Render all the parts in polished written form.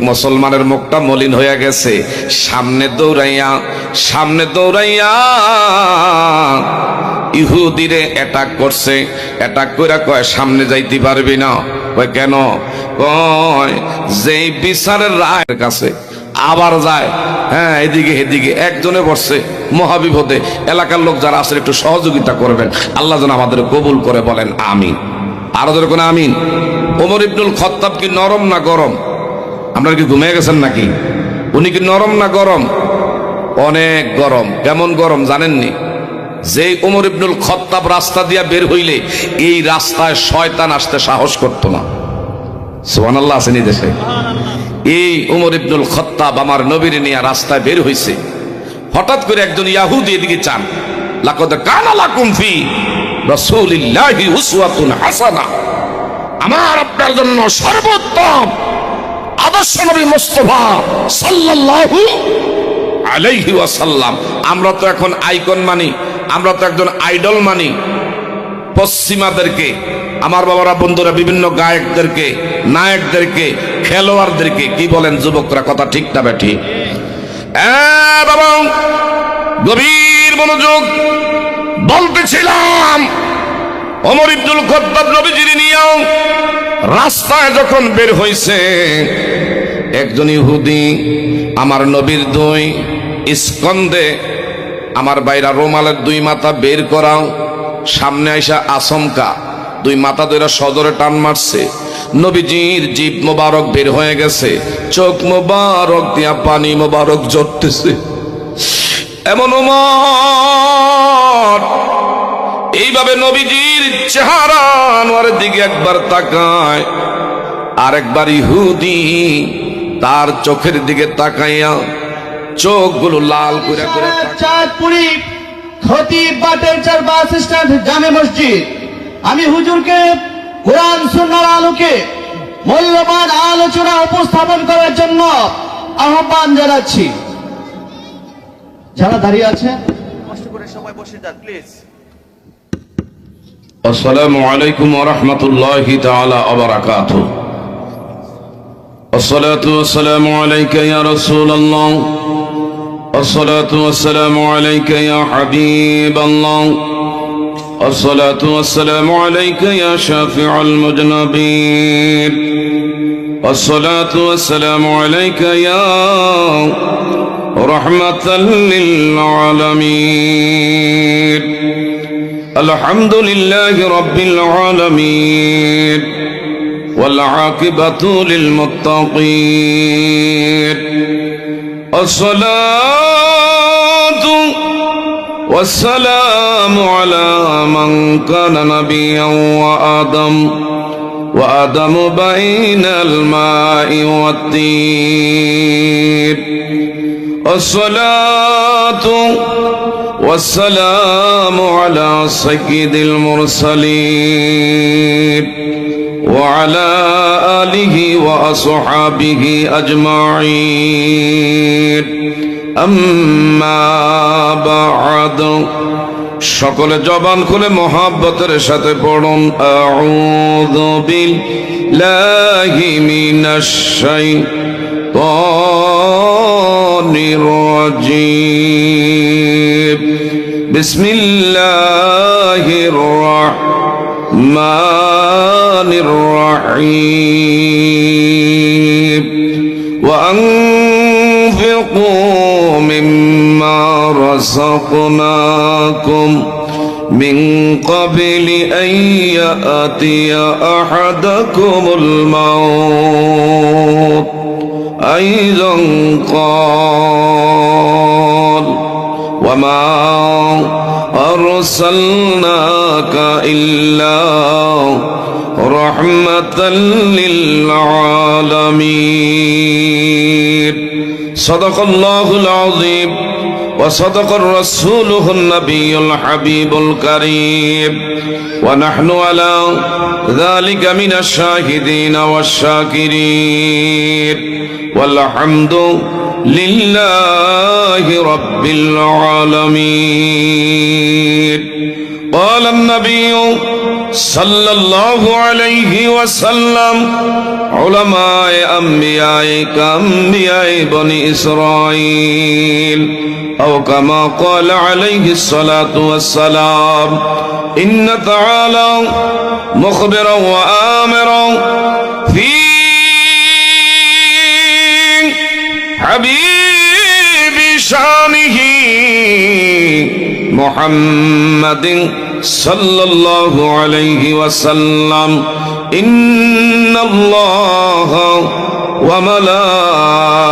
মুসলমানের মুখটা মলিন হয়ে গেছে। সামনে দৌড়াইয়া ইহুদিরে অ্যাটাক করছে। অ্যাটাক কইরা কয় সামনে যাইতে পারবি না। কয় কেন? কয় যেই বিচারের রায়ের কাছে আবার যায়, হ্যাঁ এদিকে একজনে বসছে মহাবিপদে। এলাকার লোক যারা আছেন একটু সহযোগিতা করবেন, আল্লাহ যেন আমাদের কবুল করে, বলেন আমিন। আরো ধরে কোন আমিন। ওমর ইবনুল খাত্তাব কি নরম না গরম? আপনারা কি ঘুমিয়ে গেছেন নাকি? উনি কি নরম না গরম? অনেক গরম। কেমন গরম জানেননি? যে ওমর ইবনুল খাত্তাব রাস্তা দিয়া বের হইলে এই রাস্তায় শয়তান আসতে সাহস করতো না। সুবহানাল্লাহ আসেনি দেশে? এই ওমর ইবনুল খাত্তাব আমার নবীর নিয়ে রাস্তায় বের হইছে, হঠাৎ করে একজন ইহুদি এদিকে চান, লাকাদ কানা লাকুম ফি রাসূলিল্লাহি উসওয়াতুন হাসানাহ, আমার আপনার জন্য সর্বোত্তম আদর্শ নবী মুস্তাফা সাল্লাল্লাহু আলাইহি ওয়াসাল্লাম। আমরা তো এখন আইকন মানি, আমরা তো একজন আইডল মানি পশ্চিমাদেরকে। আমার বাবারা, বন্ধুরা, বিভিন্ন গায়কদেরকে, নায়কদেরকে, খেলোয়াড়দেরকে। কি বলেন যুবকরা, কথা ঠিক না বেঠিক? বাবা গভীর মনোযোগ। বলতেছিলাম ওমর ইবনুল খাত্তাব নবীজির নিয়ে রাস্তায় যখন বের হইছে, একজন ইহুদি আমার নবীর দুই স্কন্ধে আমার বাইরা রুমালের দুই মাথা বের করাও, সামনে আইসা আচমকা দুই মাথা ধরে সজরে টান মারছে। নবীজির জিভ মোবারক বের হয়ে গেছে, চোখ মোবারক দিয়া পানি মোবারক ঝরতেছে। এমন ওমর এইভাবে নবীজির চেহারা আনোয়ারের দিকে একবার তাকায়, আরেকবার ইহুদি তার চোখের দিকে তাকাইয়া চোখগুলো লাল করে করে। চাঁদপুরি খতিব বাটেরচার বাস স্ট্যান্ড জামে মসজিদ, আমি হুজুরকে কোরআন সুন্নাহর আলোকে মূল্যবান আলোচনা উপস্থাপন করার জন্য আহ্বান জানাচ্ছি। যারা দাঁড়িয়ে আছে কষ্ট করে সবাই বসে যান প্লিজ। আসসালামু আলাইকুম ওয়া রাহমাতুল্লাহি তাআলা ওয়া বারাকাতুহু। الصلاة والسلام عليك يا رسول الله، الصلاة والسلام عليك يا حبيب الله، الصلاة والسلام عليك يا شافع المذنبين، الصلاة والسلام عليك يا رحمة للعالمين. الحمد لله رب العالمين والعاقبة للمتقين. الصلاة والسلام على من كان نبيا وآدم بين الماء والطين. الصلاة والسلام على سيد المرسلين وعلى آله وأصحابه أجمعين. أما بعد, সকলে জবান খুলে মহাব্বতের সাথে পড়ুন আউযু বিল্লাহি মিনাশ শাইতানির রাজীম। বিসমিল্লাহির রাহমানির الرحيم. وأنفقوا مما رزقناكم من قبل أن يأتي أحدكم الموت أيضا قال وما أرسلناك إلا رحمة للعالمين. صدق الله العظيم وصدق الرسول النبي الحبيب الكريم ونحن على ذلك من الشاهدين والشاكرين والحمد لله رب العالمين. قال النبي সাল্লাল্লাহু আলাইহি ওয়াসাল্লাম উলামায়ে আম্বিয়ায়ে কাম্বিয়ায়ে বনি ইসরাঈল আও কামা ক্বালা আলাইহিস সালাতু ওয়াসসালাম ইন্না তাআলা মুখবিরান ওয়া আমিরান ফি হাবিবি শানিহি মুহাম্মাদিন সাল্লাল্লাহু আলাইহি ওয়াসাল্লাম ইন্নাল্লাহা ওয়া মালাইকাতাহু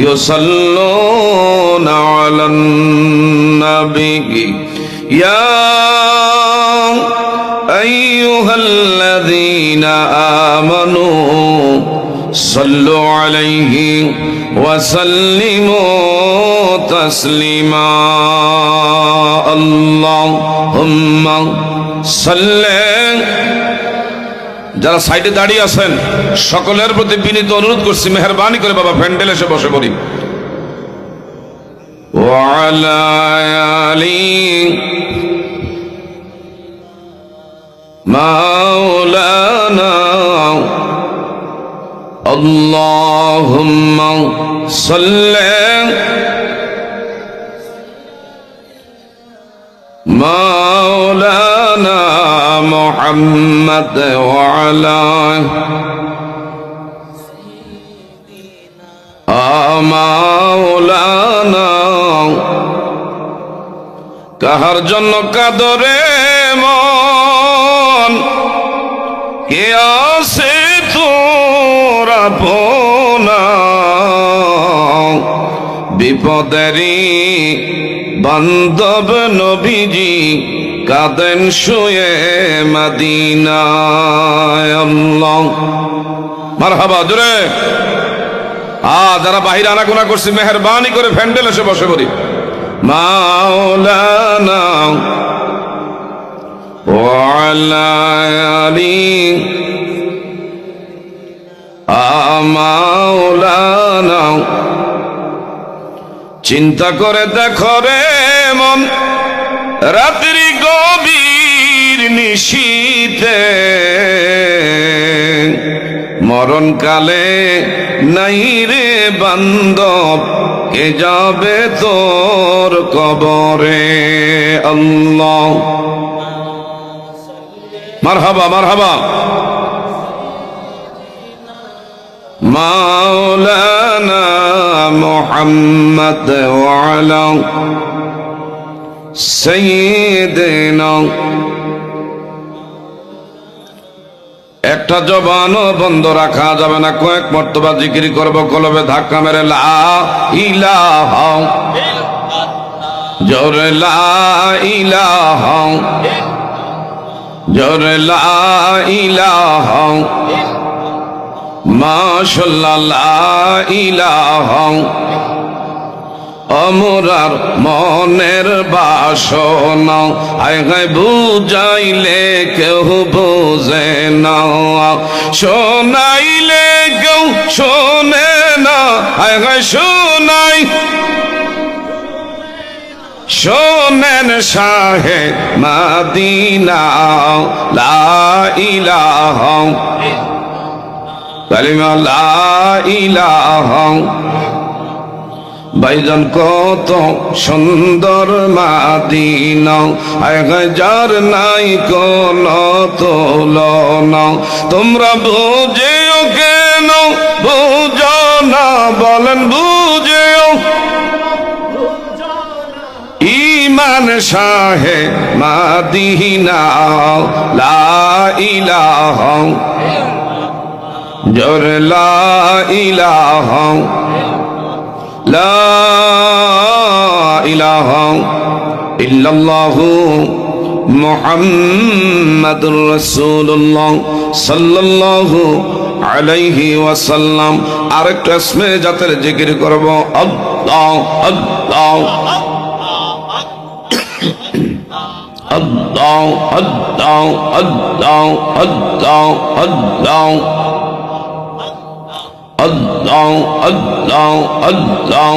ইউসাল্লুনা আলান নবী ইয়া আইয়ুহাল্লাযীনা আমানু সাল্লু আলাইহি ওয়া সাল্লিমু তাসলিমা আল্লাহুম্মা সাল্লি। যারা সাইডে দাঁড়িয়ে আছেন সকলের প্রতি বিনীত অনুরোধ করছি, মেহেরবানি করে বাবা প্যান্ডেল এসে বসে পড়ি। ওয়া আলা আলি মাওলানা আল্লাহুম্মা সাল্লি মাওলানা মুহাম্মদ ওয়া আলা মাওলানা। কাহার জন্য কাদরে মন, কে আছে তোর আপনা, বিপদেরি বান্ধব নবীজি কাঁদেন শুয়ে মদিনায়। আল্লাহ মারহাবা জোরে। যারা বাহিরে আনাগোনা করছি মেহেরবানি করে প্যান্ডেল এসে বসে পড়ি। মাওলানা ওয়া আলা আলি মাওলানা। চিন্তা করে দেখো রে মন, রাত্রি গভীর নিশীতে মরণকালে নাই রে বান্ধব, কে যাবে তোর কবরে। আল্লাহ মারহাবা মারহাবা। মাওলানা মুহাম্মদ ওয়া আলা সাইয়্যিদিনা। একটা জবানও বন্ধ রাখা যাবে না, কয়েক মর্তবা জিকির করব, কলবে ধাক্কা মেরে লা ইলাহা জোরে লা ইলাহা জোরে লা ইলাহা মাশাআল্লাহ লা ইলাহা। অমরার মনের বাসনা আয় গায় বুঝাইলে কেউ বোঝে না, শোনাইলে কেউ শোনে না, আয় গায় শোনাই শোনেন শাহে মদিনা লা ইলাহা কালিমা লা ইলাহা। ভাইজান কত সুন্দর মদিনা, যার নাই কোন তুলনা। তোমরা বুঝেও কেন বুঝো না, বলেন বুঝেও। ইমান শাহে মদিনা লা ইলাহা জোর লা ইলাহা লা ইলাহা ইল্লাল্লাহু মুহাম্মাদুর রাসূলুল্লাহ সাল্লাল্লাহু আলাইহি ওয়াসাল্লাম। আরেকটা ইসমে জাতের জিকির করব, আল্লাহ আল্লাহ আল্লাহ আল্লাহ আল্লাহ আল্লাহ আল্লাহ আল্লাহ আল্লাহ আল্লাহ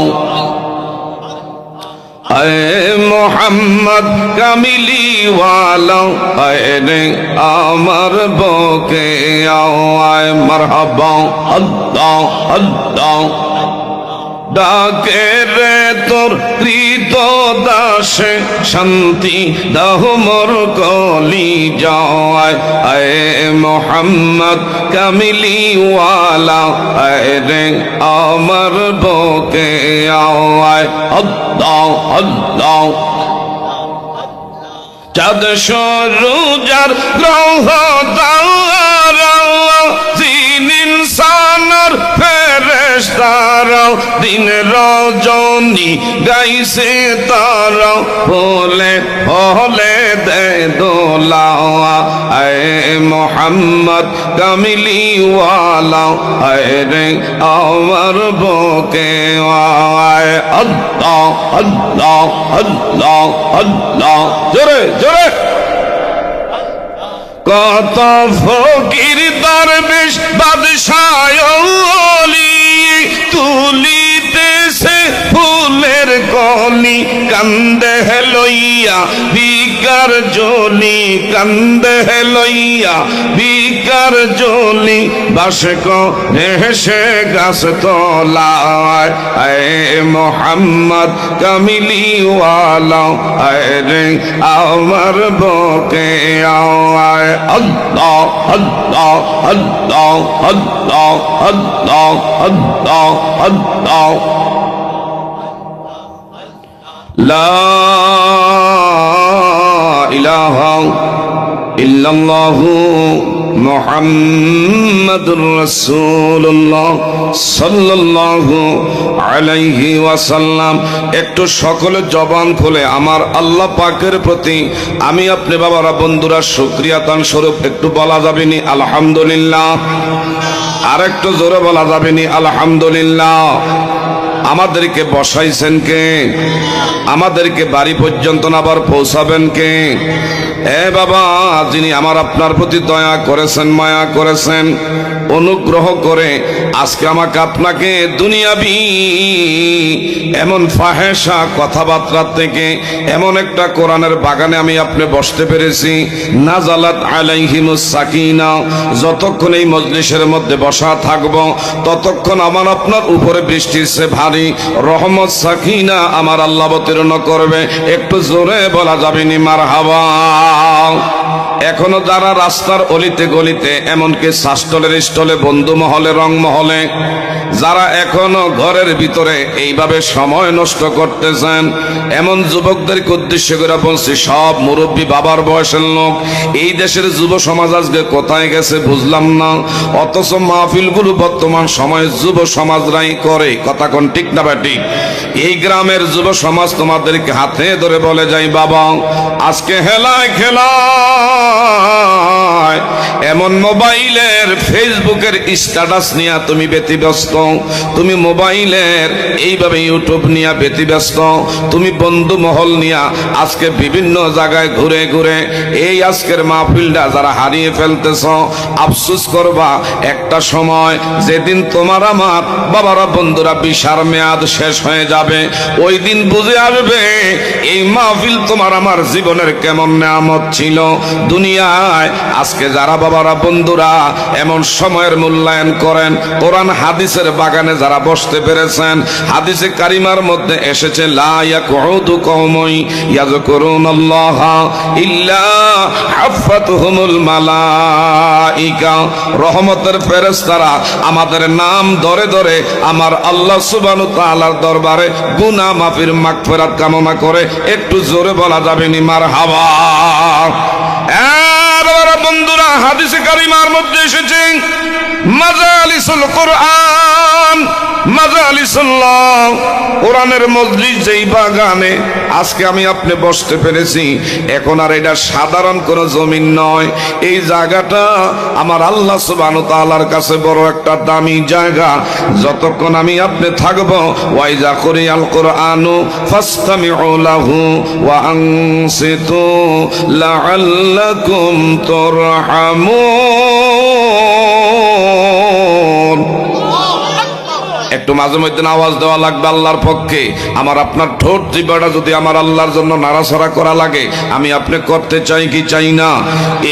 আয়ে মোহাম্মদ কামিলি ওয়ালা আয়ে রে আমার বুকে আও আয় মারহাবা আল্লাহ আল্লাহ ডাকে রে তোর কৃত দাসে শান্তি দাহ মোর কলি যায় আয়ে মোহাম্মদ কামিলি ওয়ালা আয়ে রে আমার বুকে আও আয় আল্লাহ আল্লাহ চাঁদ সূরুজার গ্রহ তারা জিন ইনসানের ফেরেশতারা দিন রজনী গাইছে তারা বলে হলে দে দোলা আয়ে মোহাম্মদ কামিলি ওয়ালা আয়ে রে আমার বুকে আয় আল্লাহ আল্লাহ আল্লাহ আল্লাহ জোরে জোরে কত ফকির দরবেশ বাদশাহ ওলি তুলিতেছে ফুলের কলি কান্দে লইয়া ভিকার জলি কান্দে লইয়া ভিকার জলি বাসক হেসে গাছ তলায় আয়ে মোহাম্মদ কামিলি ওয়ালা আয়ে রে আমার বুকে আয় আল্লাহ আল্লাহ আল্লাহ আল্লাহ আল্লাহ আল্লাহ আল্লাহ লা ইলাহা ইল্লাল্লাহু মুহাম্মাদুর রাসূলুল্লাহ সাল্লাল্লাহু আলাইহি ওয়াসাল্লাম। একটু সকলে জবান খুলে আমার আল্লাহ পাকের প্রতি আমি আপনি বাবারা বন্ধুরা শুকরিয়া তান স্বরূপ একটু বলা যাবে নি আলহামদুলিল্লাহ। আর একটু জোরে বলা যাবে নি আলহামদুলিল্লাহ। আমাদেরকে বসাইছেন কে? আমাদেরকে বাড়ি পর্যন্ত আবার পৌঁছাবেন কে? এ বাবা, যিনি আমার আপনার প্রতি দয়া করেছেন, মায়া করেছেন, অনুগ্রহ করে আজকে আমাকে আপনাকে দুনিয়াবি এমন ফাহেসা কথাবার্তা থেকে এমন একটা কোরআনের বাগানে আমি আপনি বসতে পেরেছি। নাজালাত আলাইহিমুস সাকিনা, যতক্ষণ এই মজলিসের মধ্যে বসা থাকবো ততক্ষণ আমার আপনার উপরে বৃষ্টির সে ভারী রহমত সাকিনা আমার আল্লাহ অবতীর্ণ করবে। একটু জোরে বলা যাবে নি মারহাবা। এখনো যারা রাস্তার অলিতে গলিতে এমনকি শাস্তলের স্টলে বন্ধু মহলে রং মহলে যারা এখনো ঘরের ভিতরে এইভাবে সময় নষ্ট করতেছেন, এমন যুবকদেরকে উদ্দেশ্য করে বলছি, সব মুরব্বী বাবার বয়সের লোক। এই দেশের যুব সমাজ আজকে কোথায় গেছে বুঝলাম না, অথচ মাহফিলগুলো বর্তমান সময়ে যুব সমাজরাই করে। কথা কোন ঠিক না ব্যাটি? এই গ্রামের যুব সমাজ তোমাদেরকে হাতে ধরে বলে যাই, বাবা আজকে হেলায় খেলায় এমন মোবাইলের ফেসবুকের স্ট্যাটাস নিয়ে তুমি ব্যতিব্যস্ত, তুমি মোবাইলের এইভাবে ইউটিউব নিয়ে ব্যতিব্যস্ত, তুমি বন্ধু মহল নিয়ে আজকে বিভিন্ন জায়গায় ঘুরে ঘুরে এই আজকের মাহফিলটা যারা হারিয়ে ফেলতেছ, আফসোস করবা একটা সময় যেদিন তোমার আমার বাবারা বন্ধুরা বিশার মেয়াদ শেষ হয়ে যাবে, ওই দিন বুঝে আসবে এই মাহফিল তোমার আমার জীবনের কেমন নেয়ামত ছিল। দুনিয়ায় আজকে যারা বাবারা বন্ধুরা এমন সময়ের মূল্যায়ন করেন, কোরআন হাদিসের বাগানে যারা বসতে পেরেছেন, হাদিসে কারিমার মধ্যে এসেছে লা ইয়াকুদু কওমুন ইয়াযকুরুনাল্লাহ ইল্লা হাফাতুহুমুল মালাইকা। রহমতের ফেরেশতারা আমাদের নাম ধরে ধরে আমার আল্লাহ সুবহানাহু ওয়া তাআলার দরবারে গুনাহ মাফির মাগফিরাত কামনা করে। একটু জোরে বলা যাবে নি মারহাবা। বন্ধুরা, হাদিসে কারিমার মধ্যে এসেছে মাজালিসুল কোরআন, মাজালিসুল্লাহ, কোরআনের মজলিস যেই বাগানে আজকে আমি আপনি বসতে পেরেছি, এখন আর এটা সাধারণ কোন জমিন নয়। এই জায়গাটা আমার আল্লাহ সুবহানাহু ওয়া তাআলার কাছে বড় একটা দামি জায়গা। যতক্ষণ আমি আপনি থাকব, ওয়াইজা কুরিয়াল কোরআনু ফাসতামিউ লাহু ওয়া আনসিতু লাআল্লাকুম তুরহামুন। একটু মাঝে মধ্যে আওয়াজ দেওয়া লাগবে আল্লাহর পক্ষে। আমার আপনার ঠোঁট জিহ্বাটা যদি আমার আল্লাহর জন্য নাড়াছড়া করা লাগে, আমি আপনি করতে চাই কি চাই না?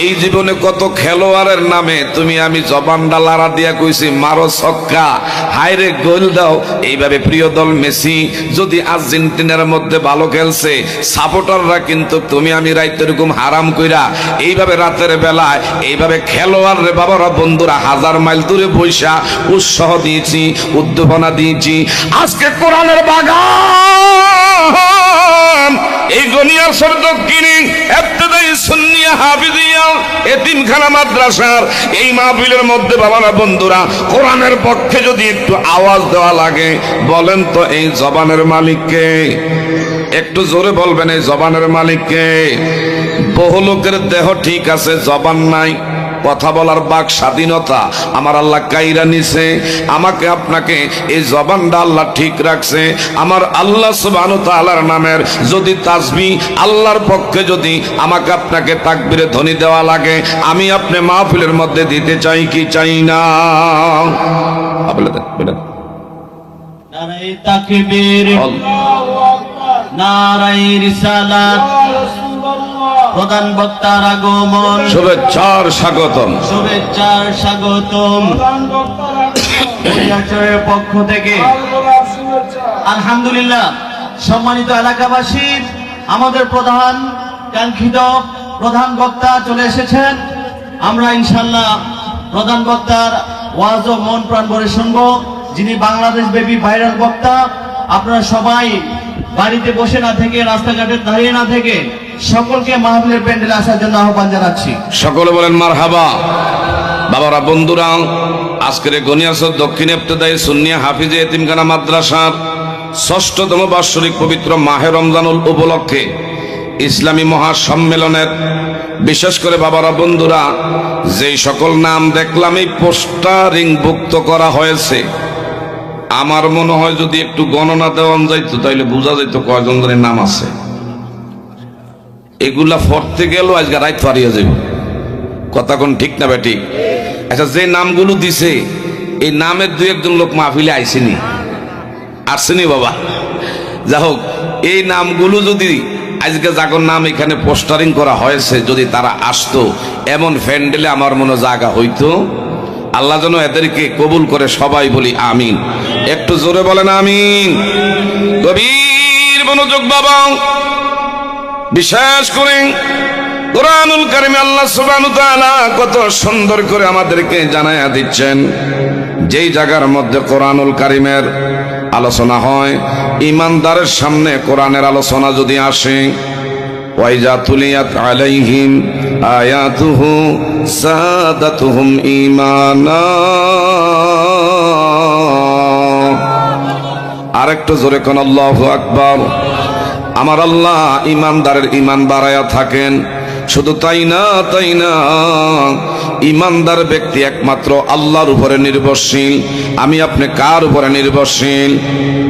এই জীবনে কত খেলোয়াড়ের নামে তুমি আমি জবানটা লাড়া দিয়া কইছি মারো ছক্কা, হায়রে গোল দাও। এইভাবে প্রিয় দল মেসি যদি আর্জেন্টিনার মধ্যে ভালো খেলছে, সাপোর্টাররা কিন্তু তুমি আমি রাইতে এরকম হারাম কইরা এইভাবে রাতের বেলায় এইভাবে খেলোয়াড় রে বাবারা বন্ধুরা হাজার মাইল দূরে বৈশা উৎসাহ দিয়েছি, উদ্দীপনা দিয়েছি। আজকে কোরআনের বাগান এই গনিয়ার সর দক্ষিণে ইবতিদাই সুন্নিয়া হাফিজিয়া এতিমখানা মাদ্রাসার এই মাহফিলের মধ্যে বাবারা বন্ধুরা কোরআনের পক্ষে যদি একটু আওয়াজ দেওয়া লাগে, বলেন তো এই জবানের মালিককে? একটু জোরে বলবেন, এই জবানের মালিককে? বহু লোকের দেহ ঠিক আছে, জবান নাই, কথা বলার বাক স্বাধীনতা আমার আল্লাহ কাইরা নিছে। আমাকে আপনাকে এই জবানটা আল্লাহ ঠিক রাখছে। আমার আল্লাহ সুবহানাহু ওয়া তাআলার নামের যদি তাসবিহ আল্লাহর পক্ষে যদি আমাকে আপনাকে তাকবীরে ধ্বনি দেওয়া লাগে, আমি আপনি মাহফিলের মধ্যে দিতে চাই কি চাই না? বলেন। নারায়ে তাকবীর, নারায়ে রিসালাত, প্রধান বক্তার আগমন, শুভেচ্ছার স্বাগতম, শুভেচ্ছার স্বাগতম পরিচয়ের পক্ষ থেকে। আলহামদুলিল্লাহ, সম্মানিত এলাকাবাসী, আমাদের প্রধান কাঙ্ক্ষিত প্রধান বক্তা চলে এসেছেন। আমরা ইনশাআল্লাহ প্রধান বক্তার ওয়াজ ও মন প্রাণ ভরে শুনবো, যিনি বাংলাদেশ ব্যাপী ভাইরাল বক্তা। আপনারা সবাই বাড়িতে বসে না থেকে, রাস্তাঘাটে দাঁড়িয়ে না থেকে সকলকে মাহফিলের প্যান্ডেলে আসার জন্য আহ্বান জানাচ্ছি। সকলে বলেন মারহাবা। বাবারা বন্ধুরা, আজকের গনিয়াসর দক্ষিণ ইবতিদাই সুন্নিয়া হাফিজি এতিমখানা মাদ্রাসার ৬ষ্ঠতম বাৎসরিক পবিত্র মাহে রমজানুল উপলক্ষে ইসলামী মহাসম্মেলনের বিশেষ করে বাবারা বন্ধুরা যেই সকল নাম দেখলাম এই পোস্টারিং ভুক্ত করা হয়েছে, আমার মনে হয় যদি একটু গণনা দেওয়া যাইতো তাইলে বোঝা যাইতো কয়জন জনের নাম আছে। এগুলা পড়তে গেল আজকে রাত পারিয়ে যাব, কথা কোন ঠিক না বেঠিক? আচ্ছা, যে নামগুলো দিছে এই নামের দুই একজন লোক মাহফিলে আইসেনি, আসেনি বাবা? যা হোক, এই নামগুলো যদি আজকে যাগর নাম এখানে পোস্টারিং করা হয়েছে যদি তারা আসতো, এমন প্যান্ডেলে আমার মনে জায়গা হইতো। আল্লাহ যেন এদেরকে কবুল করে, সবাই বলি আমিন। একটু জোরে বলেন আমিন। গভীর মনোযোগ বাবা, বিশেষ করে কোরআনুল কারীমে আল্লাহ সুবহানাহু ওয়া তাআলা কত সুন্দর করে আমাদেরকে জানায়া দিচ্ছেন। যেই জায়গার মধ্যে কোরআনুল কারীমের আলোচনা হয়, ইমানদারের সামনে কোরআনের আলোচনা যদি আসে, ওয়াইজা তুলিয়াত আলাইহিম আয়াতুহু সাদাতুহুম ঈমানা। আরেকটু জোরে কোন আল্লাহু আকবার। আমার আল্লাহ ইমানদারের ইমান বাড়ায়া থাকেন। শুধু তাই না, ইমানদার ব্যক্তি একমাত্র আল্লাহর উপরে নির্ভরশীল। আমি আপনি কার উপরে নির্ভরশীল?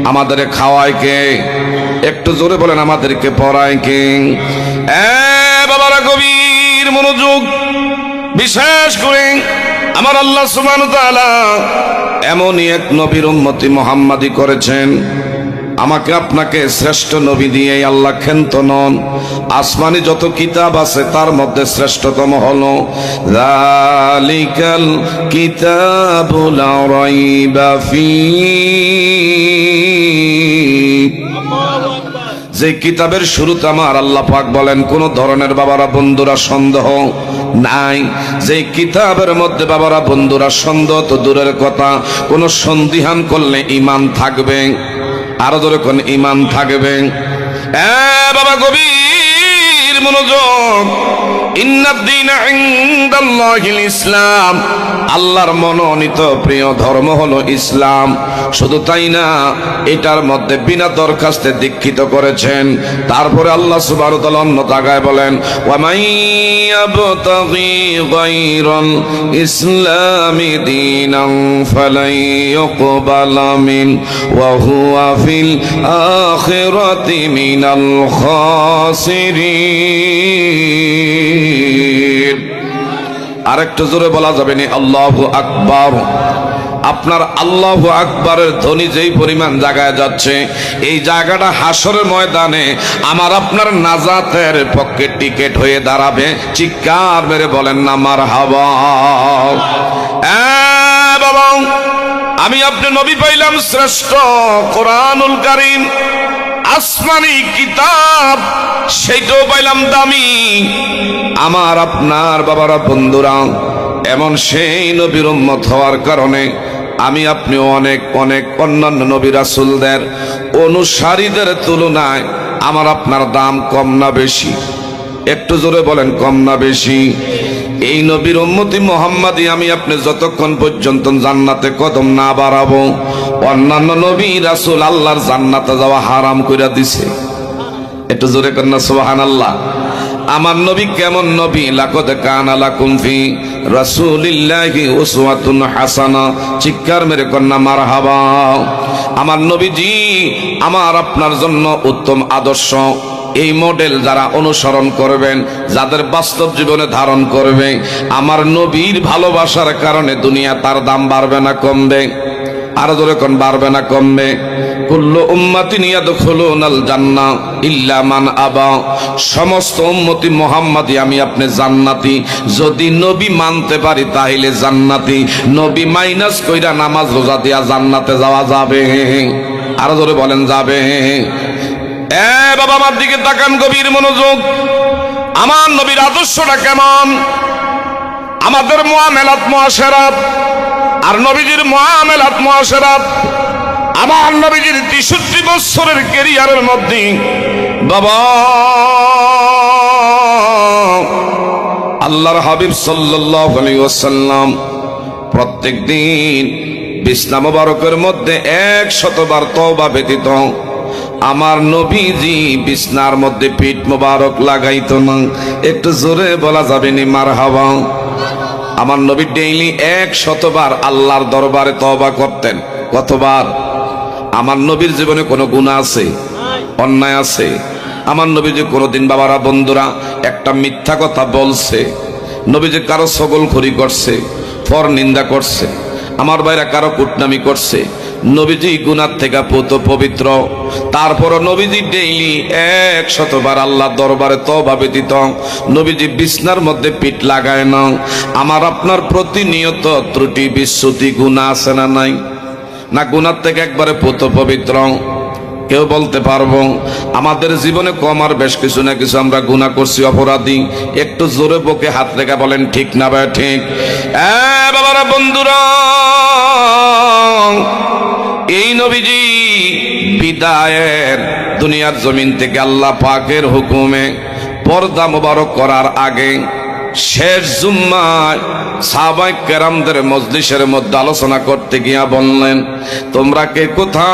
আমাদের খাওয়ায় কে? একটু জোরে বলেন, আমাদেরকে পড়ায় কে? বাবারা গভীর মনোযোগ, বিশেষ করে আমার আল্লাহ সুবহানাহু ওয়া তাআলা এমনই এক নবীর উম্মতি মুহাম্মাদি করেছেন। আমাকে আপনাকে শ্রেষ্ঠ নবী দিয়ে আল্লাহ ক্ষান্ত নন। আসমানি যত কিতাব আছে তার মধ্যে শ্রেষ্ঠতম হলো যালিকাল কিতাবু লা রাইবা ফীহি। যে কিতাবের শুরুতে আমার আল্লাহ পাক বলেন কোন ধরনের বাবারা বন্ধুরা সন্দেহ নাই। যে কিতাবের মধ্যে বাবারা বন্ধুরা সন্দেহ তো দূরের কথা, কোন সন্দিহান করলে ঈমান থাকবে। আরো ধরে কোন ঈমান থাকবে। বাবা গভীর মনোযোগ, ইন্নাদ-দীনা ইনদাল্লাহিল ইসলাম। আল্লাহর মনোনীত প্রিয় ধর্ম হলো ইসলাম। শুধু তাই না, এটার মধ্যে বিনা দরখাস্তে দীক্ষিত করেছেন। তারপরে আল্লাহ সুবহানাহু ওয়া তাআলা অন্য জায়গায় বলেন, ওয়া মান ইয়াবতাগি গায়রাল ইসলামি দীনান ফালান ইউকবালা মিন ওয়া হুয়া ফিল আখিরাতি মিনাল খাসিরিন। আরেকটু জোরে বলা যাবে না? আল্লাহু আকবার। আপনার আল্লাহু আকবারের ধ্বনি যেই পরিমাণ জায়গায় যাচ্ছে, এই জায়গাটা হাসরের ময়দানে আমার আপনার নাজাতের পক্ষে টিকেট হয়ে দাঁড়াবে। চিৎকার মেরে বলেন না মারহাবা। বাবা, আমি আপনি নবী পাইলাম শ্রেষ্ঠ কোরআনুল কারীম, আসমানি কিতাব, সেইটাও পাইলাম দামি। আমার আপনার বাবারা বন্ধুরা, এমন সেই নবীর উম্মত হওয়ার কারণে আমি আপনি অনেক অনেক অন্যান্য নবী রাসূলদের অনুসারীদের তুলনায় আমার আপনার দাম কম না বেশি? একটু জোরে বলেন, কম না বেশি? এই নবীর উম্মতি মুহাম্মাদি আমি আপনি যতক্ষণ পর্যন্ত জান্নাতে কদম না বাড়াবো, অন্যান্য নবী রাসূল আল্লাহর জান্নাতে যাওয়া হারাম কইরা দিছে। একটু জোরে করেন না সুবহানাল্লাহ। আমার নবী কেমন নবী? লাকাদ কানা লাকুম ফি রাসূলিল্লাহি উসওয়াতুন হাসানা। চিৎকার মেরে কন্যা মারহাবা। আমার নবীজি আমার আপনার জন্য উত্তম আদর্শ। এই মডেল যারা অনুসরণ করবেন, যাদের বাস্তব জীবনে ধারণ করবে, আমার নবীর ভালোবাসার কারণে দুনিয়া তার দাম বাড়বে না কমবে? আরো জোরে কোন, বাড়বে না কমবে? কুল্লু উম্মাতিন ইয়াদখুলুনাল জান্নাহ ইল্লা মান আবা। সমস্ত উম্মতি মুহাম্মাদি আমি আপনি জান্নাতি, যদি নবী মানতে পারি তাহলে জান্নাতি। নবী মাইনাস কইরা নামাজ রোজা দিয়া জান্নাতে যাওয়া যাবে? আরো জোরে বলেন, যাবে? বাবা, আমার দিকে তাকান, গভীর মনোযোগ। আমার নবীর আদর্শটা কেমন? আমাদের মুআমালাত মুআশারাত আর নবীজির মুআমালাত মুআশারাত, আমার নবীজির 63 বছরের ক্যারিয়ারের মধ্যে বাবা আল্লাহর হাবিব সাল্লাল্লাহু আলাইহি ওয়াসাল্লাম প্রত্যেক দিন বিছনা মোবারকের মধ্যে 100 বার তওবা ব্যতীত আমার নবীজি বিছনার মধ্যে পিঠ মোবারক লাগাইতো না। একটু জোরে বলা যাবে নি মারহাবা? আমার নবী ডেইলি 100 বার আল্লাহর দরবারে তওবা করতেন। কতবার? আমার নবীর জীবনে কোনো গুনাহ আছে? অন্যায় আছে? আমার নবীজি কোনোদিন বাবারা বন্ধুরা একটা মিথ্যা কথা বলছে? নবীজি কারো ছগলখড়ি করছে, পর নিন্দা করছে, আমার ভাইরা কারো কুটনামি করছে? নবীজি গুনাহ থেকে পবিত্র। তারপরও নবীজি ডেইলি 100 বার আল্লাহর দরবারে তওবা ব্যতীত নবীজি বিছনার মধ্যে পিঠ লাগায় না। আমার আপনার প্রতিনিয়ত ত্রুটি বিচ্যুতি গুনাহ আছে না নাই? না গুনাহ থেকে একবারে পবিত্র? কেউ বলতে পারবো? আমাদের জীবনে কম আর বেশ কিছু না কিছু আমরা গুনাহ করছি, অপরাধী। একটু জোরে বুকে হাত রেখে বলেন ঠিক না ভাই? ঠিক। বাবারা বন্ধুরা, এই নবীজি বিদায়ের দুনিয়ার জমিন থেকে আল্লাহ পাকের হুকুমে পর্দা মোবারক করার আগে শেষ জুম্মায় সাহাবায়ে কেরামদের মজলিসের মধ্যে আলোচনা করতে গিয়া বললেন, তোমরা কে কোথায়?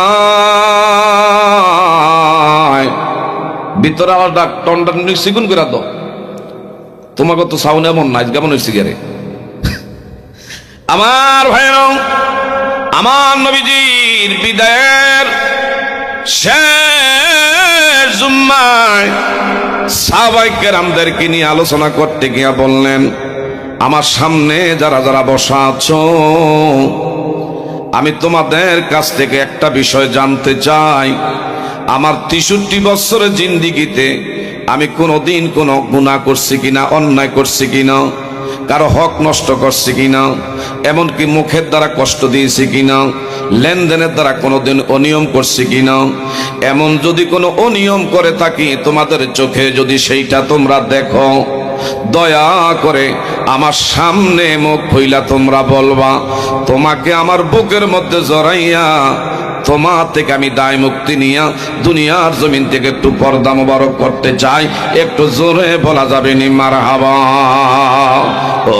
ভিতরে আমার ডাক টনটা সিগুন করে দাও, তোমাকে তো সাউন্ড এমন নাই, কেমন হয়েছে গেরে? আমার ভাইরা, আমার নবীজির বিদায়ের শেষ জুম্মায় সাহাবায়ে কেরামদেরকে নিয়ে আলোচনা করতে গিয়া বললেন, আমার সামনে যারা যারা বসা আছো, আমি তোমাদের কাছ থেকে একটা বিষয় জানতে চাই। আমার 63 বছরের জিন্দিগিতে আমি কোনোদিন কোনো গুনাহ করছি কিনা, অন্যায় করছি কিনা, কারো হক নষ্ট করছি কিনা, এমনকি মুখের দ্বারা কষ্ট দিয়েছি কিনা, লেনদেনের দ্বারা কোনোদিন অনিয়ম করছি কিনা। এমন যদি কোনো অনিয়ম করে থাকি তোমাদের চোখে যদি সেইটা তোমরা দেখো, দয়া করে আমার সামনে মুখ খুইলা তোমরা বলবা, তোমাকে আমার বুকের মধ্যে জড়াইয়া তোমার থেকে আমি দায় মুক্তি নিয়া দুনিয়ার জমিন থেকে একটু পর্দা মোবারক করতে চাই। একটু জোরে বলা যাবে নি মারহাবা? ও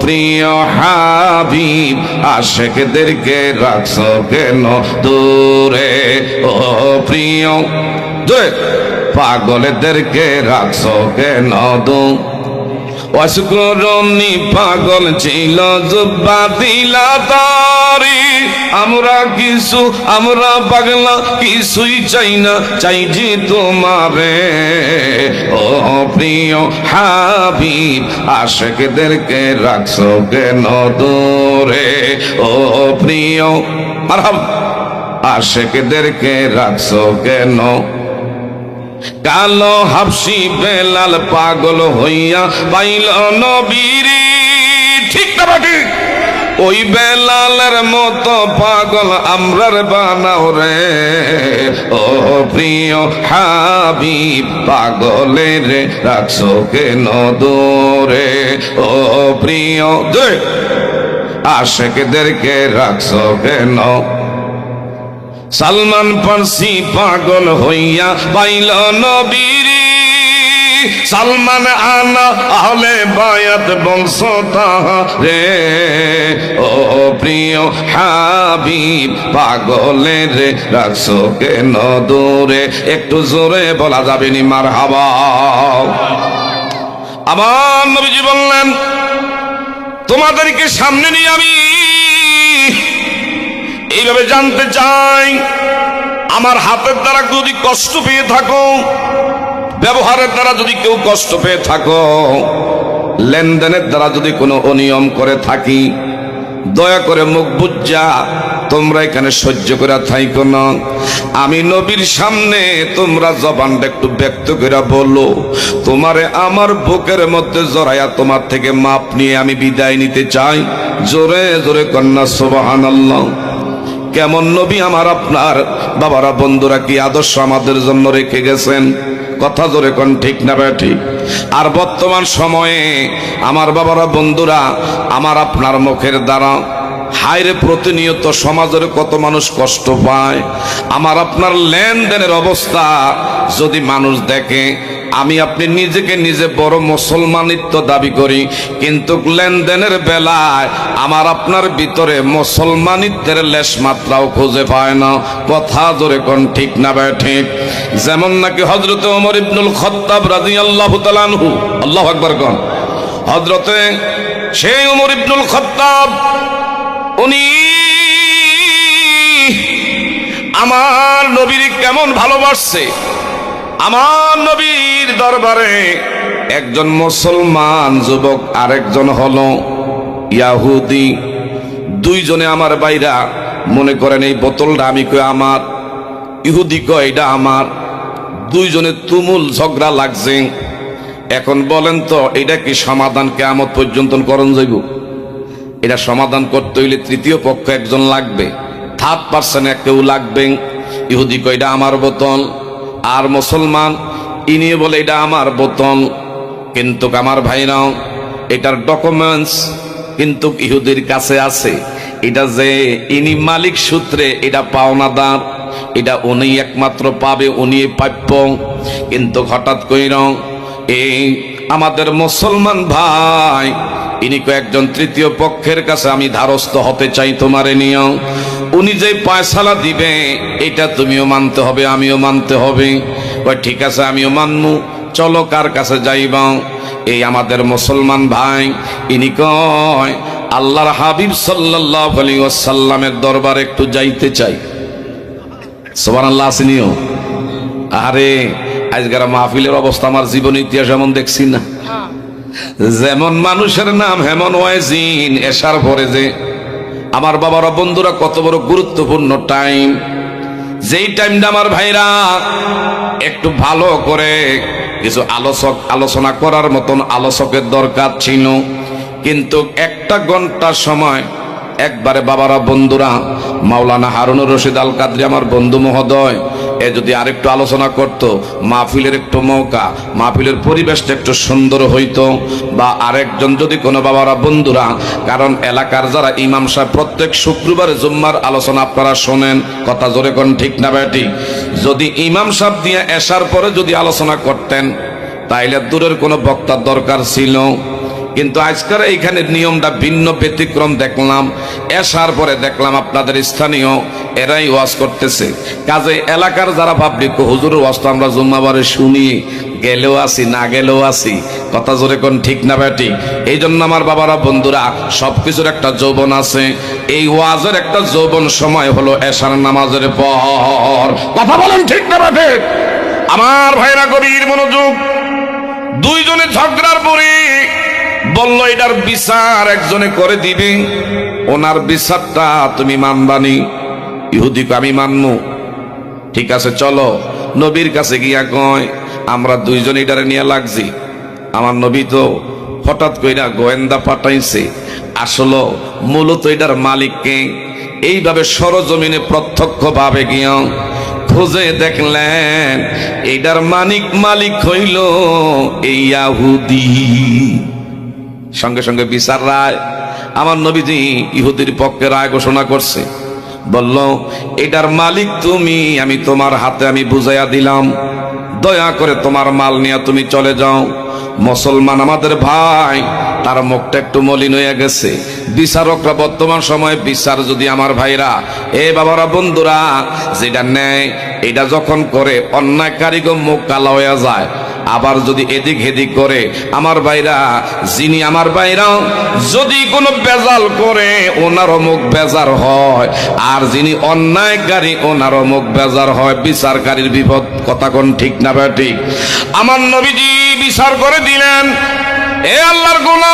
প্রিয় হাবিব, আশিকদেরকে রাখছো কেন দূরে? ও প্রিয়, জোরে, পাগলদেরকে রাখছো কেন দূরে? ও অসকরণী পাগল ছিল জুব্বা দিলা তারি আমরা পাগলা কিছুই চাই না, চাই যে তোমারে ও প্রিয় হাবিব আশিকদেরকে রাখছো কেন দূরে ও প্রিয় মারহাবা আশিকদেরকে রাখছো কেন কালো হাবশি বেলাল পাগল হইয়া পাইল নবীরে ঠিক না ঠিক ওই বেলালের মতো পাগল আমরার বানাও রে ও প্রিয় হাবিব পাগলের রাখছো কেন দূরে ও প্রিয় আশিকদেরকে রাখছো কেন সালমান ফার্সি পাগল হইয়া পাইল নবীরে সালমান আনা আহলে বায়াত বংশ তাহারে ও প্রিয় হাবিব পাগলের রাখছো কেন দূরে একটু জোরে বলা যাবে নি মারহাবা আমার নবীজি বললেন তোমাদেরকে সামনে নিয়ে আমি এইভাবে জানতে চাই আমার হাতের দ্বারা যদি কষ্ট পেয়ে থাকো, ব্যবহারের দ্বারা যদি কেউ কষ্ট পেয়ে থাকো, লেনদেনের দ্বারা যদি কোনো অনিয়ম করে থাকি, দয়া করে মুখ বুজ্জা তোমরা এখানে সহ্য করে থাইকো না। আমি নবীর সামনে তোমরা জবানটা একটু ব্যক্ত করে বলো, তোমারে আমার বুকের মধ্যে জড়াইয়া তোমার থেকে মাপ নিয়ে আমি বিদায় নিতে চাই। জোরে জোরে কন্যা সুবহানাল্লাহ। কেমন নবী আমার আপনার বাবারা বন্ধুরা কি আদর্শ আমাদের জন্য রেখে গেছেন, কথা জোরে কোন ঠিক না ঠিক। আর বর্তমান সময়ে আমার বাবারা বন্ধুরা আমার আপনার মুখের দ্বারা হায়রে প্রতিনিয়ত সমাজের কত মানুষ কষ্ট পায়। আমার আপনার লেনদেনের অবস্থা যদি মানুষ দেখে, আমি আপনি নিজেকে নিজে বড় মুসলমানিত্ব দাবি করি, কিন্তু লেনদেনের বেলায় আমার আপনার ভিতরে মুসলমানিত্বের লেশ মাত্রাও খুঁজে পায় না, কথা জোরে কোন ঠিক না ঠিক। যেমন নাকি হযরত ওমর ইবনুল খাত্তাব রাদিয়াল্লাহু তাআলা আনহু, আল্লাহু আকবার কোন, হযরতে সেই ওমর ইবনুল খাত্তাব উনি আমার নবীর কেমন ভালোবাসছে। আমার নবীর দরবারে একজন মুসলমান যুবক আর একজন হলো ইয়াহুদি, দুইজনে আমার বাইরা মনে করেন এই বোতলটা আমি কই আমার, ইহুদি কয় এটা আমার, দুইজনে তুমুল ঝগড়া লাগছে। এখন বলেন তো এটা কি সমাধান কিয়ামত পর্যন্ত করণ যাইব? এটা সমাধান করতে হইলে তৃতীয় পক্ষ একজন লাগবে, থার্ড পার্সন কেউ লাগবে। ইহুদি কয় এটা আমার বোতল, আর মুসলমান ইনি বলে এটা আমার বোতল। কিন্তু আমার ভাইরাও এটার ডকুমেন্টস কিন্তু ইহুদির কাছে আছে, এটা যে ইনি মালিক সূত্রে এটা পাওনাদার, এটা উনি একমাত্র পাবে, উনি প্রাপ্য। কিন্তু হঠাৎ কইরা এই আমাদের মুসলমান ভাই ইনি কয়েকজন তৃতীয় পক্ষের কাছে আমি ধারস্থ হতে চাই তোমারে নিও, উনি যে পয়সালা দিবে এটা তুমিও মানতে হবে আমিও মানতে হবে। ওই ঠিক আছে আমিও মানমু, চলো কার কাছে যাইবা? এই আমাদের মুসলমান ভাই ইনি কয় আল্লাহর হাবিব সাল্লাল্লাহু আলাইহি ওয়াসাল্লামের দরবারে একটু যাইতে চাই। সুবহানাল্লাহ আসেনিও। আরে আজকের মাহফিলের অবস্থা আমার জীবন ইতিহাস এমন দেখছি না। যেমন মানুষের নাম হেমন ওয়াজিন, এসার পরে যে আমার বাবারা বন্ধুরা কত বড় গুরুত্বপূর্ণ টাইম, যেই টাইমটা আমার ভাইরা একটু ভালো করে কিছু আলোচনা করার মতন আলোচকের দরকার ছিল, কিন্তু একটা ঘন্টা সময় একবারে বাবারা বন্ধুরা মাওলানা হারুনুর রশিদ আল কাদরি আমার বন্ধু মহোদয় এ যদি আরেকটু আলোচনা করত, মাহফিলের একটু মৌকা, মাহফিলের পরিবেশটা একটু সুন্দর হইতো, বা আরেকজন যদি কোনো বাবারা বন্ধুরা, কারণ এলাকার যারা ইমাম সাহেব প্রত্যেক শুক্রবারে জুম্মার আলোচনা আপনারা শোনেন, কথা জোরে কোন ঠিক না ব্যাটি, যদি ইমাম সাহেব দিয়ে এশার পরে যদি আলোচনা করতেন তাইলে দূরের কোনো বক্তার দরকার ছিল। কিন্তু আজকের এইখানে নিয়মটা ভিন্ন ব্যতিক্রম দেখলাম, এসার পরে দেখলাম আপনাদের স্থানীয় এরাই ওয়াজ করতেছে। কাজে এলাকার যারা পাবলিক হুজুরের ওয়াজ তো আমরা জুম্মাবারে শুনি, গেলেও আসি না গেলেও আসি, কথা জোরে কোন ঠিক না বেটি? এই জন্য আমার বাবারা বন্ধুরা, সবকিছুর একটা যৌবন আছে। এই ওয়াজের একটা যৌবন সময় হলো এশার নামাজের পর। কথা বলেন ঠিক না বেটি? আমার ভাইরা গভীর মনোযোগ। দুইজনে ঝগড়ার পরে বলল এটার বিচার একজনে করে দিবে, ওনার বিচারটা তুমি মানবানি। ইহুদিকে আমি মানবো। ঠিক আছে চলো। নবীর কাছে গিয়া কয় আমরা দুইজন এটারে নিয়ে লাগছি। আমার নবী তো হঠাৎ কইরা গোয়েন্দা পাঠাইছে, আসলে মূলত এটার মালিককে এইভাবে সরজমিনে প্রত্যক্ষ ভাবে গিয়া খুঁজে দেখলেন, এটার মালিক হইল এই ইহুদি। সঙ্গে সঙ্গে বিচার রায় আমার নবীজি ইহুদির পক্ষে রায় ঘোষণা করছে। বলল এটার মালিক তুমি, আমি তোমার হাতে আমি বুঝাইয়া দিলাম, দয়া করে তোমার মাল নিয়ে তুমি চলে যাও। মুসলমান আমাদের ভাই, তার মুখটা একটু মলিন হয়ে গেছে। বিচারকরা বর্তমান সময়ে বিচার যদি আমার ভাইরা, এ বাবারা বন্ধুরা, যেটা নেয় এটা যখন করে অন্যায়কারীকে মুখ কালা হয়ে যায়। আবার যদি এদিক হেদিক করে আমার ভাইরা, যিনি আমার ভাইরা যদি কোনো বেজাল করে ওনারও মুখ বেজার হয়, আর যিনি অন্যায়কারী ওনারও মুখ বেজার হয়। বিচারকারীর বিপদ। কথা কোন ঠিক না বেটি? আমার নবীজি বিচার করে দিলেন, এ আল্লাহর গোলাম,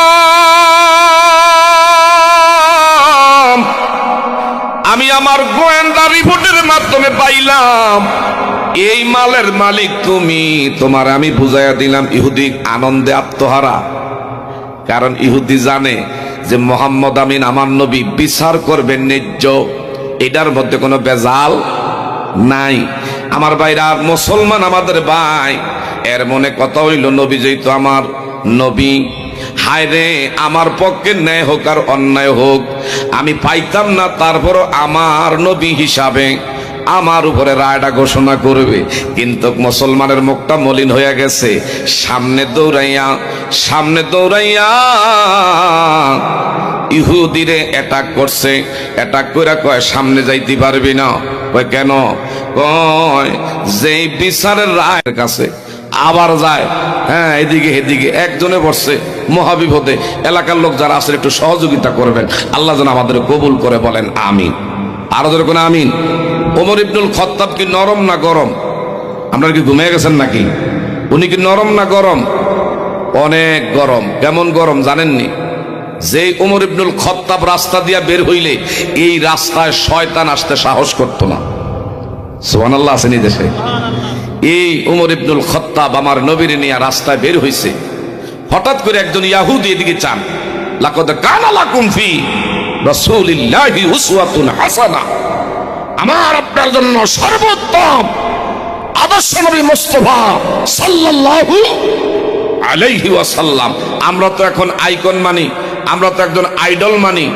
আমি আমার গোয়েন্দা রিপোর্টের মাধ্যমে পাইলাম এই মালের মালিক তুমি, তোমার আমি বুঝাইয়া দিলাম। ইহুদি আনন্দে আত্মহারা, কারণ ইহুদি জানে যে মোহাম্মদ আমিন আমার নবী বিচার করবেন ন্যায্য, এটার মধ্যে কোনো বেজাল নাই। আমার ভাইরা, মুসলমান আমাদের ভাই, এর মনে কথা হইল নবী যেহেতু আমার নবী, হায় রে আমার পক্ষে ন্যায় হোক আর অন্যায় হোক আমি পাইতাম না, তারপরও আমার নবী হিসাবে আমার উপরে রায়টা ঘোষণা করবে। কিন্তু মুসলমানের মুখটা মলিন হয়ে গেছে। সামনে দৌড়াইয়া ইহুদিরে অ্যাটাক করছে। অ্যাটাক করে কয় সামনে যাইতে পারবি না। কয় কেন? কয় যে বিচারের রায়ের কাছে আবার যায়। হ্যাঁ, এদিকে এদিকে একজনে বসছে মহাবিপদে। এলাকার লোক যারা আছেন একটু সহযোগিতা করবেন, আল্লাহ যেন আমাদের কবুল করে, বলেন আমিন। আরো ধরে কোন আমিন। ওমর ইবনুল খাত্তাব কি নরম না গরম? আপনারা কি ঘুমিয়ে গেছেন নাকি? উনি কি নরম না গরম? অনেক গরম। কেমন গরম জানেননি? যে ওমর ইবনুল খাত্তাব রাস্তা দিয়া বের হইলে এই রাস্তায় শয়তান আসতে সাহস করতো না। সুবহানাল্লাহ আসেনি দেশে? এই ওমর ইবনুল খাত্তাব আমার নবীর নিয়ে রাস্তায় বের হইছে। হঠাৎ করে একজন ইহুদি এদিকে চান, লাকাদ কানা লাকুম ফি রাসূলিল্লাহি উসওয়াতুন হাসানাহ, আমার আপনার জন্য সর্বোত্তম আদর্শ নবী মুস্তাফা সাল্লাল্লাহু আলাইহি ওয়াসাল্লাম। আমরা তো এখন আইকন মানি, আমরা তো একজন আইডল মানি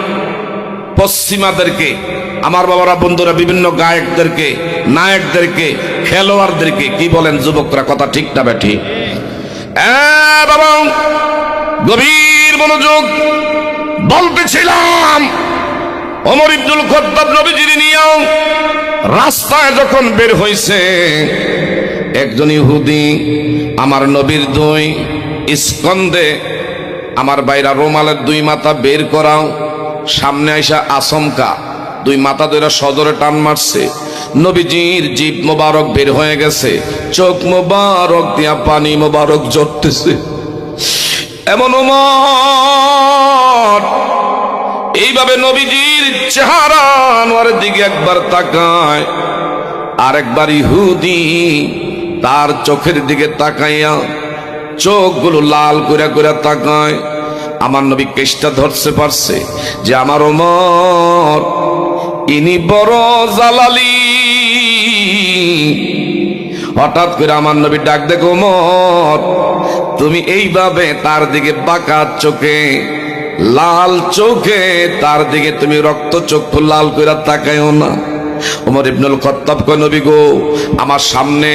পশ্চিমাদেরকে। আমার বাবারা বন্ধুরা বিভিন্ন গায়কদেরকে, নায়কদেরকে, খেলোয়াড়দেরকে। কি বলেন যুবকরা? কথা ঠিক না বেঠি? বাবা গভীর মনোযোগ। বলতেছিলাম ওমর ইবনুল খাত্তাব নবীজির নিয়ে রাস্তায় যখন বের হইছে, একজন ইহুদি আমার নবীর দুই স্কন্ধে আমার বাইরা রুমালের দুই মাথা বের করাও, সামনে আইসা আচমকা দুই মাথা ধরে সজরে টান মারছে। নবীজির জিভ মোবারক বের হয়ে গেছে, চোখ মোবারক দিয়া পানি মোবারক ঝরতেছে। এমন ওমর এইভাবে নবীজির চেহারা আনোয়ারের দিকে একবার তাকায়, আর একবার ইহুদি তার চোখের দিকে তাকাইয়া চোখগুলো লাল করে করে তাকায়। আমার নবী কেষ্টা ধরতে পারছে যে আমার ওমর ইনি বড় জালালি। হঠাৎ করে আমার নবী ডাক দেখো, ওমর তুমি এইভাবে তার দিকে বাঁকা চোখে, লাল চোখে তার দিকে তুমি রক্ত চক্ষু লাল করে তাকাইও না। ওমর ইবনুল খাত্তাব কয় নবী গো, আমার সামনে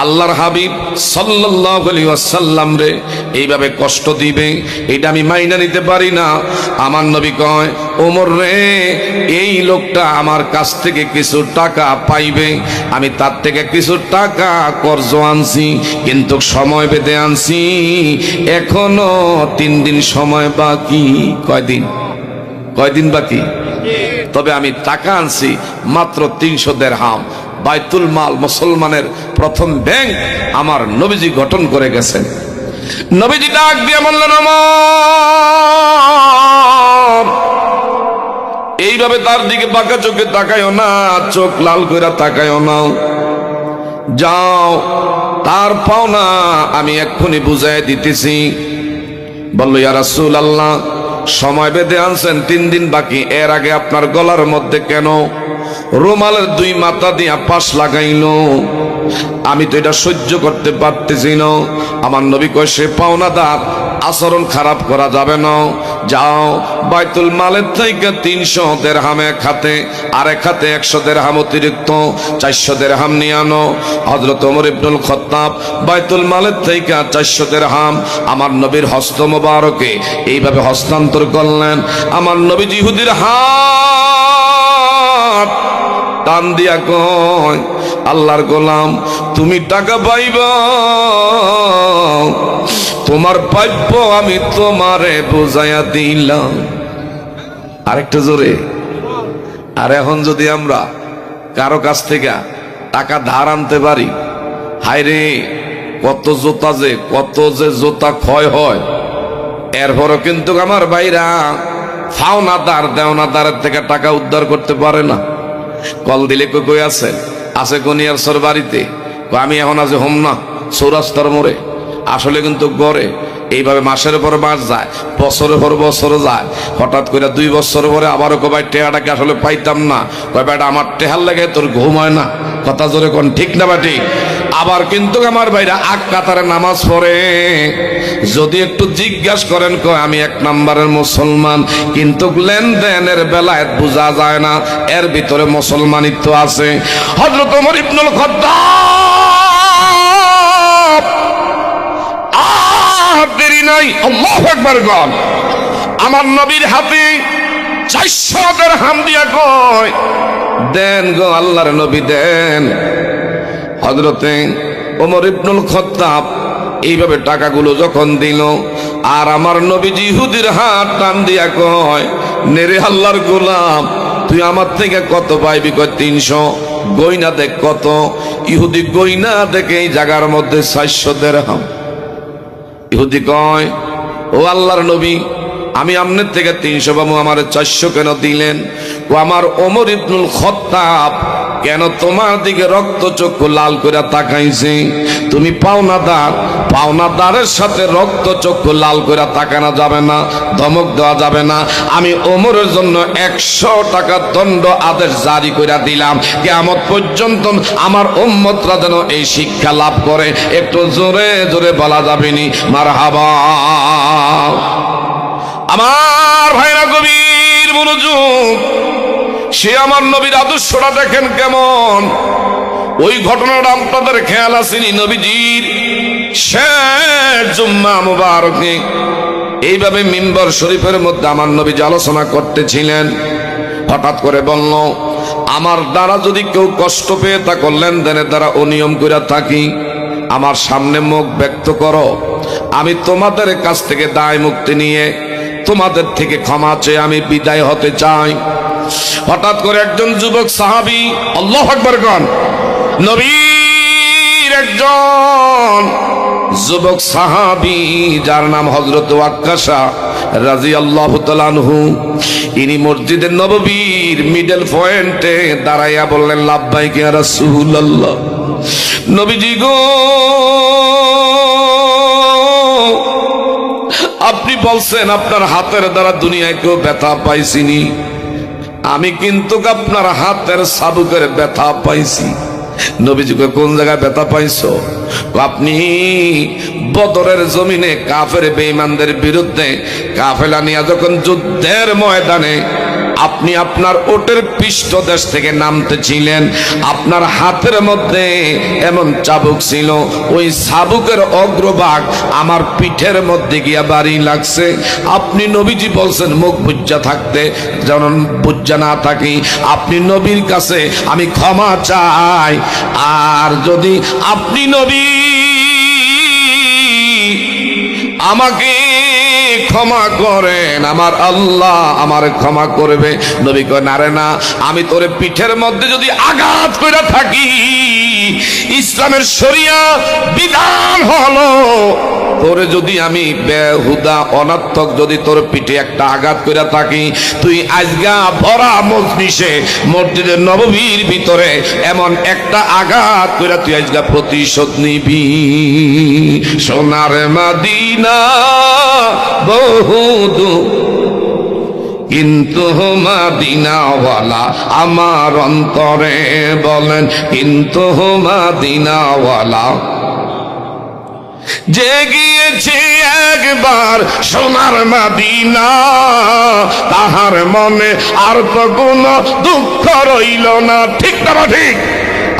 আল্লাহর হাবিব সাল্লাল্লাহু আলাইহি ওয়াসাল্লাম রে এইভাবে কষ্ট দিবে, এটা আমি মাইনা নিতে পারি না। আমার নবী কয় ওমর রে, এই লোকটা আমার কাছ থেকে কিছু টাকা পাইবে, আমি তার থেকে কিছু টাকা কর্জ আনছি, কিন্তু সময় বেঁধে আনছি, এখনো 3 দিন সময় বাকি। কয়দিন বাকি? তবে আমি টাকা আনছি মাত্র 300 দিরহাম। বাইতুল মাল, মুসলমানের প্রথম ব্যাংক আমার নবীজি গঠন করে গেছেন। নবীজি ডাক দিয়ে বললেন ওমর, এইভাবে তার দিকে বাঁকা চোখে তাকায়ও না, চোখ লাল করে তাকায়ও না, যাও তার পাওনা আমি এক্ষুনি বুঝাই দিতেছি। বলল ইয়া রাসূলুল্লাহ, সময় বেঁধে আনছেন 3 দিন বাকি, এর আগে আপনার গলার মধ্যে কেন রুমালের 2 মাথা দিয়া পাশ লাগাইলো? আমি তো এটা সহ্য করতে পারতেছি না। আমার নবী কয় সে পাওনাদার, আচরণ খারাপ করা যাবে না, যাও বাইতুল মালের থেকে 300 দিরহাম এক হাতে, আর এক হাতে 100 দিরহাম অতিরিক্ত 400 দিরহাম নিয়ে আনো। হযরত ওমর ইবনুল খাত্তাব বাইতুল মালের থেকে 400 দিরহাম আমার নবীর হস্ত মোবারকে এইভাবে হস্তান্তর করলেন। আমার নবী ইহুদির হাত টান দিয়া কয় আল্লাহর গোলাম, তুমি টাকা পাইবা, তোমার প্রাপ্য আমি তোমারে বুঝাইয়া দিলাম। আরেকটু জোরে। আর এখন যদি আমরা কারো কাছ থেকে টাকা ধার আনতে পারি, হায় রে কত জোতা ক্ষয় হয়। এরপরও কিন্তু আমার ভাইরা ফাওনাদার দেওনাদারের থেকে টাকা উদ্ধার করতে পারে না। কল দিলে কই আছে কোনিয়ার সর বাড়িতে, আমি এখন আজ হোম না সৌরাস্তার মোড়ে। আসলে কিন্তু গড়ে এইভাবে মাসের পর মাস যায়, বছরের পর বছর যায়, হঠাৎ করে 2 বছর পরে আবারও কবাই টেহাটাকে আসলে পাইতাম না, কয় বেটা আমার টেহার লাগে তোর ঘুম হয় না। কথা জোরে কোন, ঠিক না বা ঠিক? আবার কিন্তু আমার ভাইরা আগ কাতারে নামাজ পড়ে, যদি একটু জিজ্ঞাসা করেন কয় আমি 1 নম্বরের মুসলমান, কিন্তু লেনদেনের বেলায় বোঝা যায় না এর ভিতরে মুসলমানিত্ব আছে। হযরত ওমর ইবনুল খাত্তাব দেরি নাই, আল্লাহু আকবার গণ, আমার নবীর হাতে 400 দিরহাম দিয়া কয় দেন গো আল্লাহর নবী দেন। হযরতে ওমর ইবনুল খাত্তাব এইভাবে টাকাগুলো যখন দিল, আর আমার নবীজি ইহুদির হাত টান দিয়া কয় নেরে আল্লাহর গোলাম, তুই আমার থেকে কত পাইবি? কয় 300। গয়না দেখ কত? ইহুদি গয়না দেখে এই জায়গার মধ্যে 400 দিরহাম। ইহুদি কয় ও আল্লাহর নবী, আমি আপনার থেকে 300 পাবো, আমার 400 কেন দিলেন? ও আমার ওমর ইবনুল খাত্তাব কেন তোমার দিকে রক্ত চক্ষু লাল করে তাকাইছে? তুমি পাওনাদারের সাথে রক্ত চক্ষু লাল করে তাকানো যাবে না, ধমক দেওয়া যাবে না। আমি ওমরের জন্য 100 টাকা দণ্ড আদেশ জারি করে দিলাম, কিয়ামত পর্যন্ত আমার উম্মতরা যেন এই শিক্ষা লাভ করে। একটু জোরে জোরে বলা যাবে নি মারহাবা। আমার ভাইরা গভীর মনোযোগ, সে আমার নবীর আদর্শটা দেখেন কেমন। ওই ঘটনাটা আপনাদের খেয়াল আসেনি? নবীজির শেষ জুম্মা মুবারকে এইভাবে মিম্বর শরীফের মধ্যে আমার নবী আলোচনা করতেছিলেন, হঠাৎ করে বলল আমার দ্বারা যদি কেউ কষ্ট পেয়ে থাকো, লেনদেনের দ্বারা অনিয়ম করে থাকি, আমার সামনে মুখ ব্যক্ত করো, আমি তোমাদের কাছ থেকে দায় মুক্তি নিয়ে তোমাদের থেকে ক্ষমা চেয়ে আমি বিদায় হতে চাই। হঠাৎ করে একজন যুবক সাহাবী, আল্লাহু আকবার গণ, নবীর একজন যুবক সাহাবী যার নাম হযরত ওয়াক্কাশা রাদিয়াল্লাহু তাআলা আনহু, ইনি মসজিদে নববীর মিডল পয়েন্টে দাঁড়াইয়া বললেন লাব্বাইক ইয়া রাসূলুল্লাহ। নবীজি গো, আপনি বলছেন আপনার হাতের দ্বারা দুনিয়ায় কেউ ব্যথা পাইছিনি, আমি কিন্তু আপনার হাতের চাবুকের ব্যথা পাইছি। নবীজিকে কোন জায়গায় ব্যথা পাইছো? আপনি বদরের জমিনে কাফের বেঈমানদের বিরুদ্ধে কাফেলা নিয়ে যখন যুদ্ধের ময়দানে আপনি আপনার ওটের পৃষ্ঠদেশ থেকে নামতেছিলেন, আপনার হাতের মধ্যে এমন চাবুক ছিল, ওই চাবুকের অগ্রভাগ আমার পিঠের মধ্যে গিয়া বাড়ি লাগছে। আপনি নবীজি বলছেন মুখ বুজ্জা থাকতে যেন বুজ্জা না থাকি, আপনি নবীর কাছে আমি ক্ষমা চাই। আর যদি আপনি নবী আমাকে ক্ষমা করেন, আমার আল্লাহ আমার ক্ষমা করবে। নবী কয় না রে না, আমি তোরে পিঠের মধ্যে যদি আঘাত করে থাকি, ইসলামের শরিয়া বিধান হলো তোরে যদি আমি বেহুদা অনর্থক যদি তোর পিঠে একটা আঘাত করে থাকি, তুই আজগা ভরা মজলিসে মসজিদের নববীর ভিতরে এমন একটা আঘাত করে তুই আজগা প্রতিশোধ নিবি। সোনার মদিনা বহুদূর, কিন্তু মদিনাওয়ালা আমার অন্তরে বলেন, কিন্তু মদিনাওয়ালা যে গিয়েছে একবার সোনার মদিনা, তাহার মনে আর তো কোনো দুঃখ রইল না। ঠিক না ঠিক?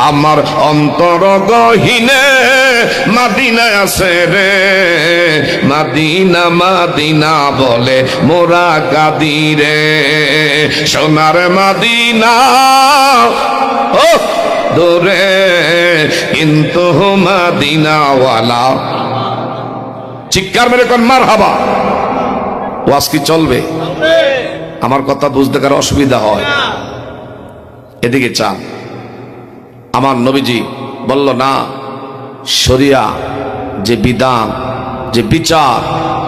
আমার অন্তর গহীনে মদিনায় আছে রে, মদিনা মদিনা বলে মোরা কাঁদি রে। সোনার মদিনা ও দূরে, কিন্তু মদিনাওয়ালা। চিৎকার মেরে কোন মারহাবা। ওয়াজ কি চলবে? আমার কথা বুঝতে কারো অসুবিধা হয়? এদিকে চান। আমার নবীজি বলল না, শরিয়া যে বিধান যে বিচার,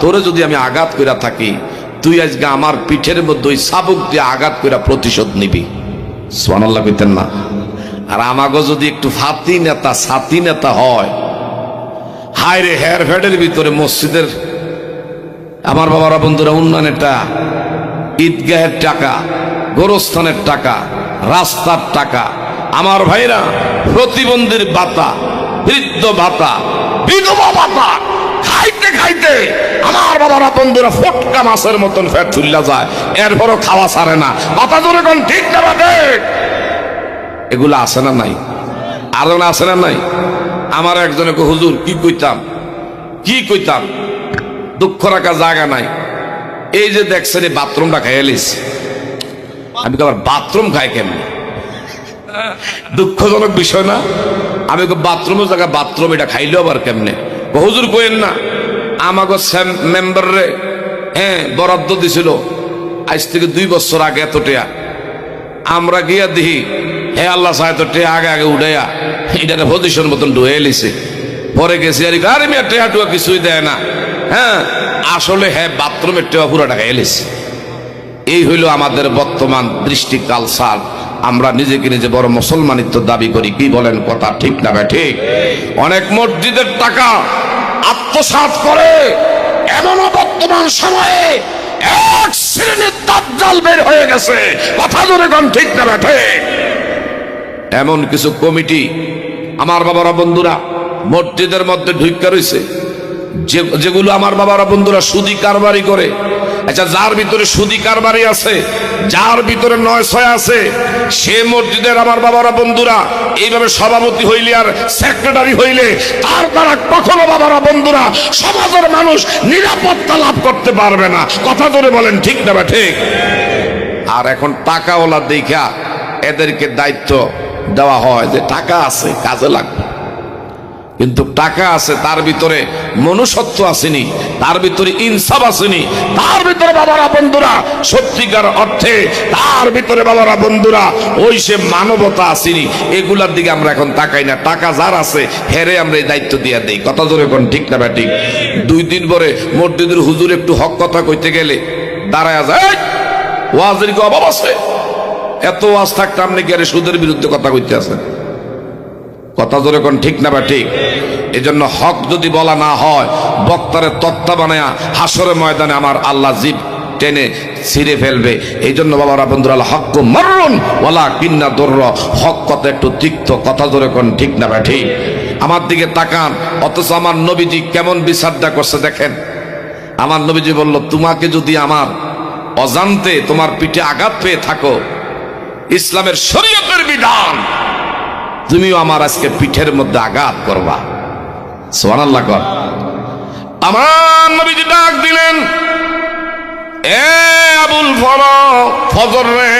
তোরে যদি আমি আঘাত কইরা থাকি, তুই আজকে আমার পিঠের মধ্যে ওই চাবুক দিয়ে আঘাত কইরা প্রতিশোধ নিবি। সুবহানাল্লাহ কইতেন না? আর আমাগো যদি একটু ফাতি নেতা সাথী নেতা হয়, হায় রে হেয়ার ফেডের ভিতরে মসজিদের আমার বাবারা বন্ধুরা উন্নয়নের টাকা, ঈদগাহের টাকা, গোরস্থানের টাকা, রাস্তার টাকা, আমার ভাইরা প্রতিবন্ধীর ভাতা, বৃদ্ধ ভাতা, বিধবা ভাতা খাইতে খাইতে আমার বাবারা বন্ধুরা ফটকা মাছের মতন ফেট চুল্লা যায়, এরপরও খাওয়া ছাড়ে না। কথা জোরে কোন ঠিক না ঠিক? এগুলো আছে না নাই? আর আছে না নাই? আমার একজনে হুজুর কি কইতাম দুঃখ রাখার জায়গা নাই। এই যে দেখছেন এই বাথরুমটা খাইয়ালিস, আমি আবার বাথরুম খাই কেমন? দুঃখজনক বিষয় না? আমি বাথরুমের জায়গা বাথরুম এটা খাইলেও আবার কেমনে? হুজুর কইেন না, আমাকে মেম্বার রে বরাদ্দ দিছিল আজ থেকে 2 বছর আগে এত টেয়া, আমরা গিয়া দেখি হে আল্লাহ সাহেব টেয়া আগে আগে উঠাইয়া এটা পজিশন মতন ঢুয়ে লিছে। পরে গেছি আর আমি টেয়া টুয়া কিছুই দেয় না। হ্যাঁ, আসলে হ্যাঁ বাথরুমের টেয়া পুরা টাকা এলিছে। এই হইল আমাদের বর্তমান দৃষ্টি কালচার। আমরা নিজেকে নিজে বড় মুসলমানিত্ব দাবি করি। কি বলেন? কথা ঠিক না ভাই? ঠিক। অনেক মসজিদের টাকা আত্মসাৎ করে, এমনও বর্তমান সময়ে এক শ্রেণীর দাজ্জাল বের হয়ে গেছে। কথা জোরে কোন ঠিক না ভাই? ঠিক। এমন কিছু কমিটি আমার বাবারা বন্ধুরা মসজিদের মধ্যে ঢুইকা রয়েছে, যেগুলো আমার বাবারা বন্ধুরা সুদি কারবারি করে। আচ্ছা, যার ভিতরে সুদি কারবারি আছে, যার ভিতরে 9-6 আছে, সে মসজিদের আমার বাবারা বন্ধুরা এইভাবে সভাপতি হইলে আর সেক্রেটারি হইলে তার দ্বারা কখনো বাবারা বন্ধুরা সমাজের মানুষ নিরাপত্তা লাভ করতে পারবে না। কথা ধরে বলেন ঠিক না? ঠিক। আর এখন টাকাওয়ালা দেখা এদেরকে দায়িত্ব দেওয়া হয় যে টাকা আছে কাজে লাগবে, কিন্তু টাকা আছে তার ভিতরে মনুষ্যত্ব আসেনি, তার ভিতরে ইনসাফ আসেনি, তার ভিতরে বাবারা বন্ধুরা সত্যিকার অর্থে তার ভিতরে বাবারা বন্ধুরা ওই সে মানবতা আসেনি। এগুলার দিকে আমরা এখন তাকাই না। টাকা যার আছে হেরে আমরা এই দায়িত্ব দিয়ে দেই। কথা ধরে কোন ঠিক না ভাই? ঠিক। 2 দিন পরে মসজিদের হুজুর একটু হক কথা কইতে গেলে দাঁড়ায় যায়, ওয়াজের কি অভাব আছে? এত ওয়াজ থাকতে আপনি কি আরে সুদের বিরুদ্ধে কথা কইতে আছেন? কথা জোরে কোন ঠিক না বা ঠিক? এজন্য হক যদি বলা না হয়, বক্তারে তক্তা বানায়া হাসরের ময়দানে আমার আল্লাহ জিব টেনে ছিঁড়ে ফেলবে। এই জন্য বাবারা বন্ধুরা হক মারুন ওয়ালা কিন্না দর্র, হক কথা একটু তিক্ত। কথা জোরে কোন ঠিক না বা ঠিক? আমার দিকে তাকান, অথচ আমার নবীজি কেমন বিচারটা করছে দেখেন। আমার নবীজি বলল, তোমাকে যদি আমার অজান্তে তোমার পিঠে আঘাত পেয়ে থাকো, ইসলামের শরীয়তের বিধান, তুমিও আমার আজকে পিঠের মধ্যে আঘাত করবা। সুবহানাল্লাহ কর। আমার নবীজি ডাক দিলেন, এ আবুল ফজর রে,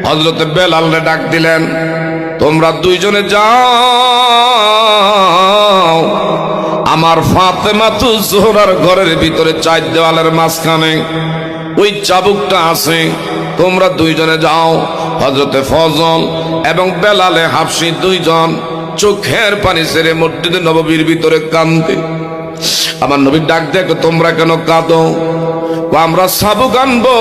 হযরতে বেলাল রে ডাক দিলেন, তোমরা দুইজনে যাও আমার ফাতেমাতু জোহরার ঘরের ভিতরে চার দেওয়ালের মাঝখানে ওই চাবুকটা আছে, তোমরা দুইজনে যাও। হযরতে ফজল এবং বেলালে হাফসি দুইজন চোখের পানি ছেড়ে মসজিদে নববীর ভিতরে কান্দে। আমার নবী ডাক দেখো, তোমরা কেন কাঁদো? আমরা চাবুক আনবো,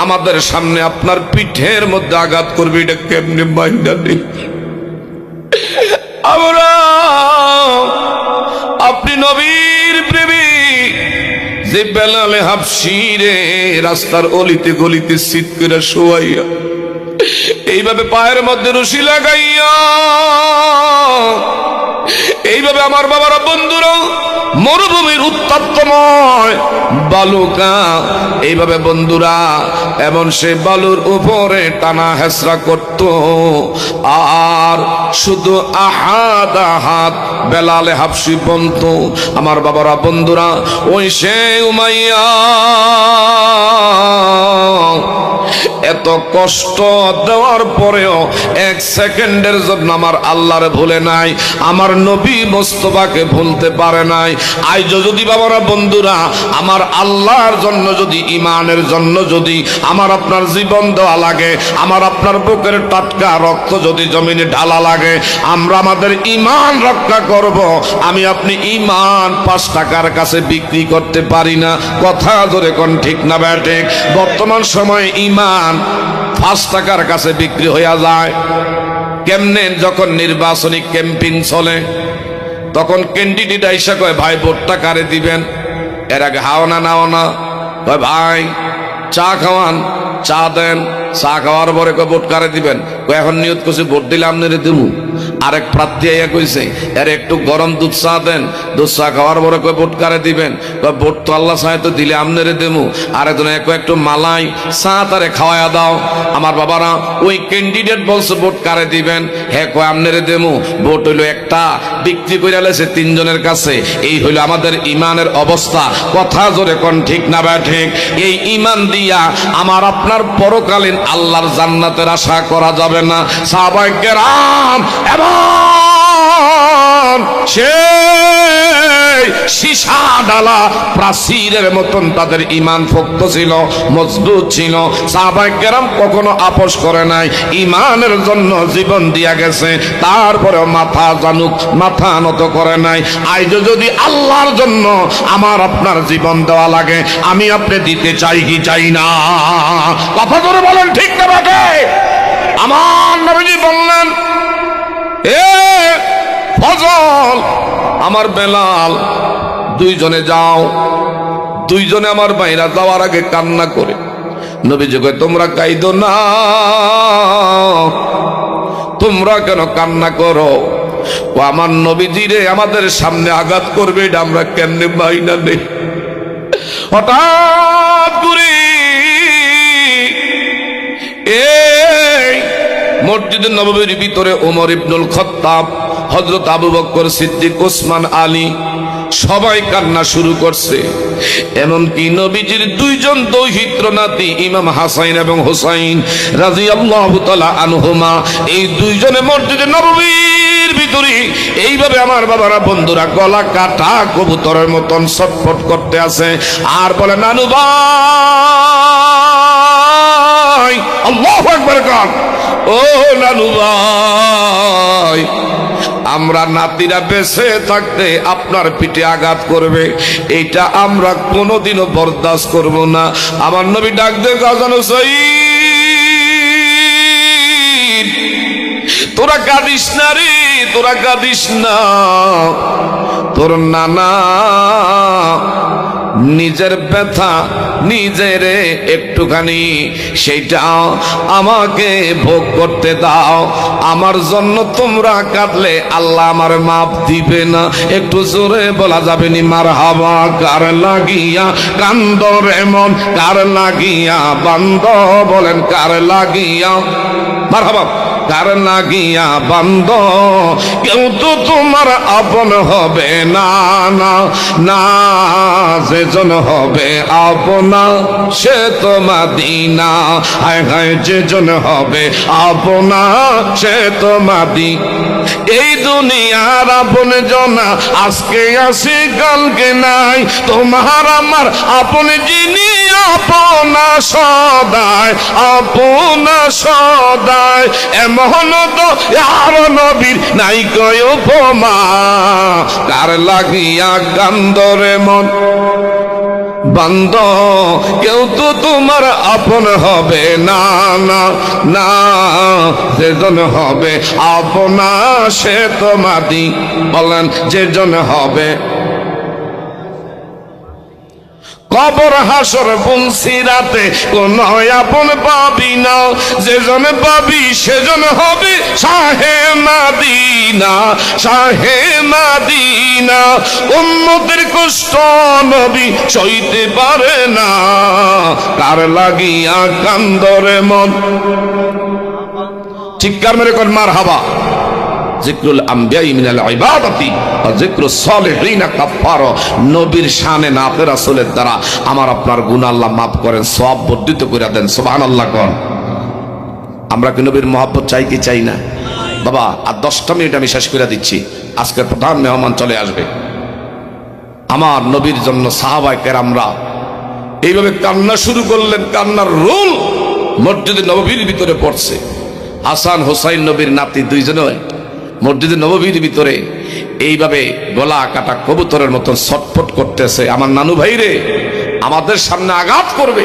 আমাদের সামনে আপনার পিঠের মধ্যে আঘাত করবে, এটা কেমনে মাইন্ডা নেই আমরা? আপনি নবীর প্রেমিক, যে বেলালে হাফসি রে রাস্তার অলিতে গলিতে শীত করে শোয়াইয়া এইভাবে পায়ের মধ্যে রশি লাগাইয়া, এইভাবে আমার বাবারা বন্ধুরা মরুভূমির উত্তপ্তময় বালুকা, এইভাবে বন্ধুরা এমন সে বালুর উপরে টানা হেসরা করত, আর শুধু আহাদ আহাদ বেলালে হাফসি বলতো। আমার বাবারা বন্ধুরা, ওই সে উমাইয়া এত কষ্ট দেওয়ার পরেও এক সেকেন্ডের জন্য আমার আল্লাহরে ভুলে নাই, আমার নবী মুস্তাফাকে ভুলতে পারে নাই। আজ যদি বাবারা বন্ধুরা আমার আল্লাহর জন্য, যদি ইমানের জন্য যদি আমার আপনার জীবন দেওয়া লাগে, আমার আপনার বুকের টাটকা রক্ত যদি জমিনে ঢালা লাগে, আমরা আমাদের ইমান রক্ষা করব। আমি আপনি ইমান 5 টাকার কাছে বিক্রি করতে পারি না। কথা ধরে কোন ঠিক না ব্যাঠিক? বর্তমান সময়ে ইমান 5 টাকার কাছে বিক্রি হইয়া যায়। কেমনে? যখন নির্বাচনী ক্যাম্পিং চলে তখন ক্যান্ডিডেট আইসা কয়, ভাই ভোটটা কারে দিবেন? এর আগে হাও না নাও না, কয় ভাই চা খাওয়ান, চা দেন, চা খাওয়ার পরে কয় ভোট কারে দিবেন? কয় এখন নিয়ত করছি ভোট দিলে আপনারে দেবো। আরেক প্রার্থী আইয়া কইছে, এর একটু গরম দুধ চা দেন, দুধ চা খাওয়ার পরে কয় ভোট কারে দিবেন? কয় ভোট তো আল্লাহ চায়, তো দিলে আপনারে দেবো। আরেকজন একটু মালাই চা তারে খাওয়াইয়া দাও। আমার বাবারা, ওই ক্যান্ডিডেট বলছে ভোট কারে দিবেন? হ্যাঁ কয় আপনারে দেবো। ভোট হইলো একটা, বিক্রি করে আলেছে 3 জনের কাছে। এই হইলো আমাদের ইমানের অবস্থা। কথা জোরে কোন ঠিক না ঠিক? এই ইমান দিয়া আমার আপনার পরকালীন আল্লাহর জান্নাতের আশা করা যাবে না। সাহাবায়ে কেরাম এবং সেই সীসা ডালা প্রাচীরের মতন তাদের ইমান শক্ত ছিল, মজবুত ছিল। সাহাবায়ে কেরাম কখনো আপোষ করে নাই, ইমানের জন্য জীবন দিয়া গেছে, তারপরেও মাথা নত করে নাই। আজ যদি আল্লাহর জন্য আমার আপনার জীবন দেওয়া লাগে, আমি আপনি দিতে চাই কি চাই না? কথা করে বলেন ঠিক না বাকি? আমার নবীজি বললেন, এ ফজল আমার বেলাল, দুইজনে যাও। দুইজনে আমার ভাইরা যাওয়ার আগে কান্না করে নবীজি কয়, তোমরা কাইদো না, তোমরা কেন কান্না করো? ও আমার নবীজি রে আমাদের সামনে আঘাত করবে, এটা আমরা কেমনে মাইনা নেই? হঠাৎ করে এই মসজিদে নববীর ভিতরে ওমর ইবনুল খাত্তাব, হযরত আবু বকর সিদ্দিক, ওসমান, আলী সবাই কান্না শুরু করছে। এমনকি নবীজির 2 জন দৌহিত্র নাতি ইমাম হাসান এবং হুসাইন রাদিয়াল্লাহু তাআলা আনহুমা, এই 2 জনে মসজিদে নববীর ভিতরে এইভাবে আমার বাবারা বন্ধুরা গলা কাটা কবুতরের মতন ছটফট করতে আছে আর বলে, নানু ভাই, আল্লাহু আকবার কান, ও নানু ভাই, আমরা নাতিরা বেঁচে থাকতে আপনার পিঠে আঘাত করবে, এটা আমরা কোনোদিনও বরদাস্ত করব না। আমার নবী ডাক দিয়ে গাজানো সাইদ, তোরা কাঁদিস না রে, তোরা কাঁদিস না, তোর নানা নিজের ব্যথা নিজেরে একটুখানি সেইটা আমাকে ভোগ করতে দাও। আমার জন্য তোমরা কাঁদলে আল্লাহ আমার মাপ দিবে না। একটু জোরে বলা যাবে নি মারহাবা। কার লাগিয়া কান্দর এমন, কার লাগিয়া বান্দ, বলেন কার লাগিয়া মারহাবা। কার লাগিয়া বান্দ, কেউ তো তোমার আপন হবে না, না না, যেজন হবে আপনা সে তো মাদিনা। হায় হায়, যেজন হবে আপনা সে তো মাদি। এই দুনিয়ার আপন জনা আজকে আসে কালকে নাই, তোমার আমার আপন যিনি আপনা সদায়, আপনা সদায়। এমন তো আর নবীর নাই কয় উপমা। কার লাগিয়া কান্দরে মন বান্দ, কেউ তো তোমার আপন হবে না, না না, যেজন হবে আপনা সে তো মাদি। বলেন যেজন হবে। কবর হাসর পুলসিরাতে কোন আপন পাবি না, যেজন পাবি সেজন হবে শাহে মাদিনা, শাহে মাদিনা। উম্মতের কষ্ট নবী সইতে পারে না, কার লাগিয়া কান্দরে মন। চিৎকার মেরে কোন মারহাবা। যিকরুল আম্বিয়া মিনাল ইবাদাতি ওয়া যিকরুস সালিহিনা কাফারা। নবীর শানে নাতে রাসূলের দ্বারা আমার আপনার গুনাহ আল্লাহ maaf করেন, সওয়াব বর্ধিত করে দেন। সুবহানাল্লাহ কোন। আমরা কি নবীর মহব্বত চাই কি চাই না? বাবা আর 10টা মিনিট আমি শেষ করে দিচ্ছি, আজকের প্রধান মেহমান চলে আসবে। আমার নবীর জন্য সাহাবায়ে কেরামরা এইভাবে কান্না শুরু করলেন। কান্নার রোল মসজিদে নববীর ভিতরে পড়ছে। হাসান হোসাইন নবীর নাতি দুইজনে মসজিদে নববীর ভিতরে এইভাবে গলা কাটা কবুতরের মতন ছটফট করতেছে। আমার নানু ভাই রে, আমাদের সামনে আঘাত করবে,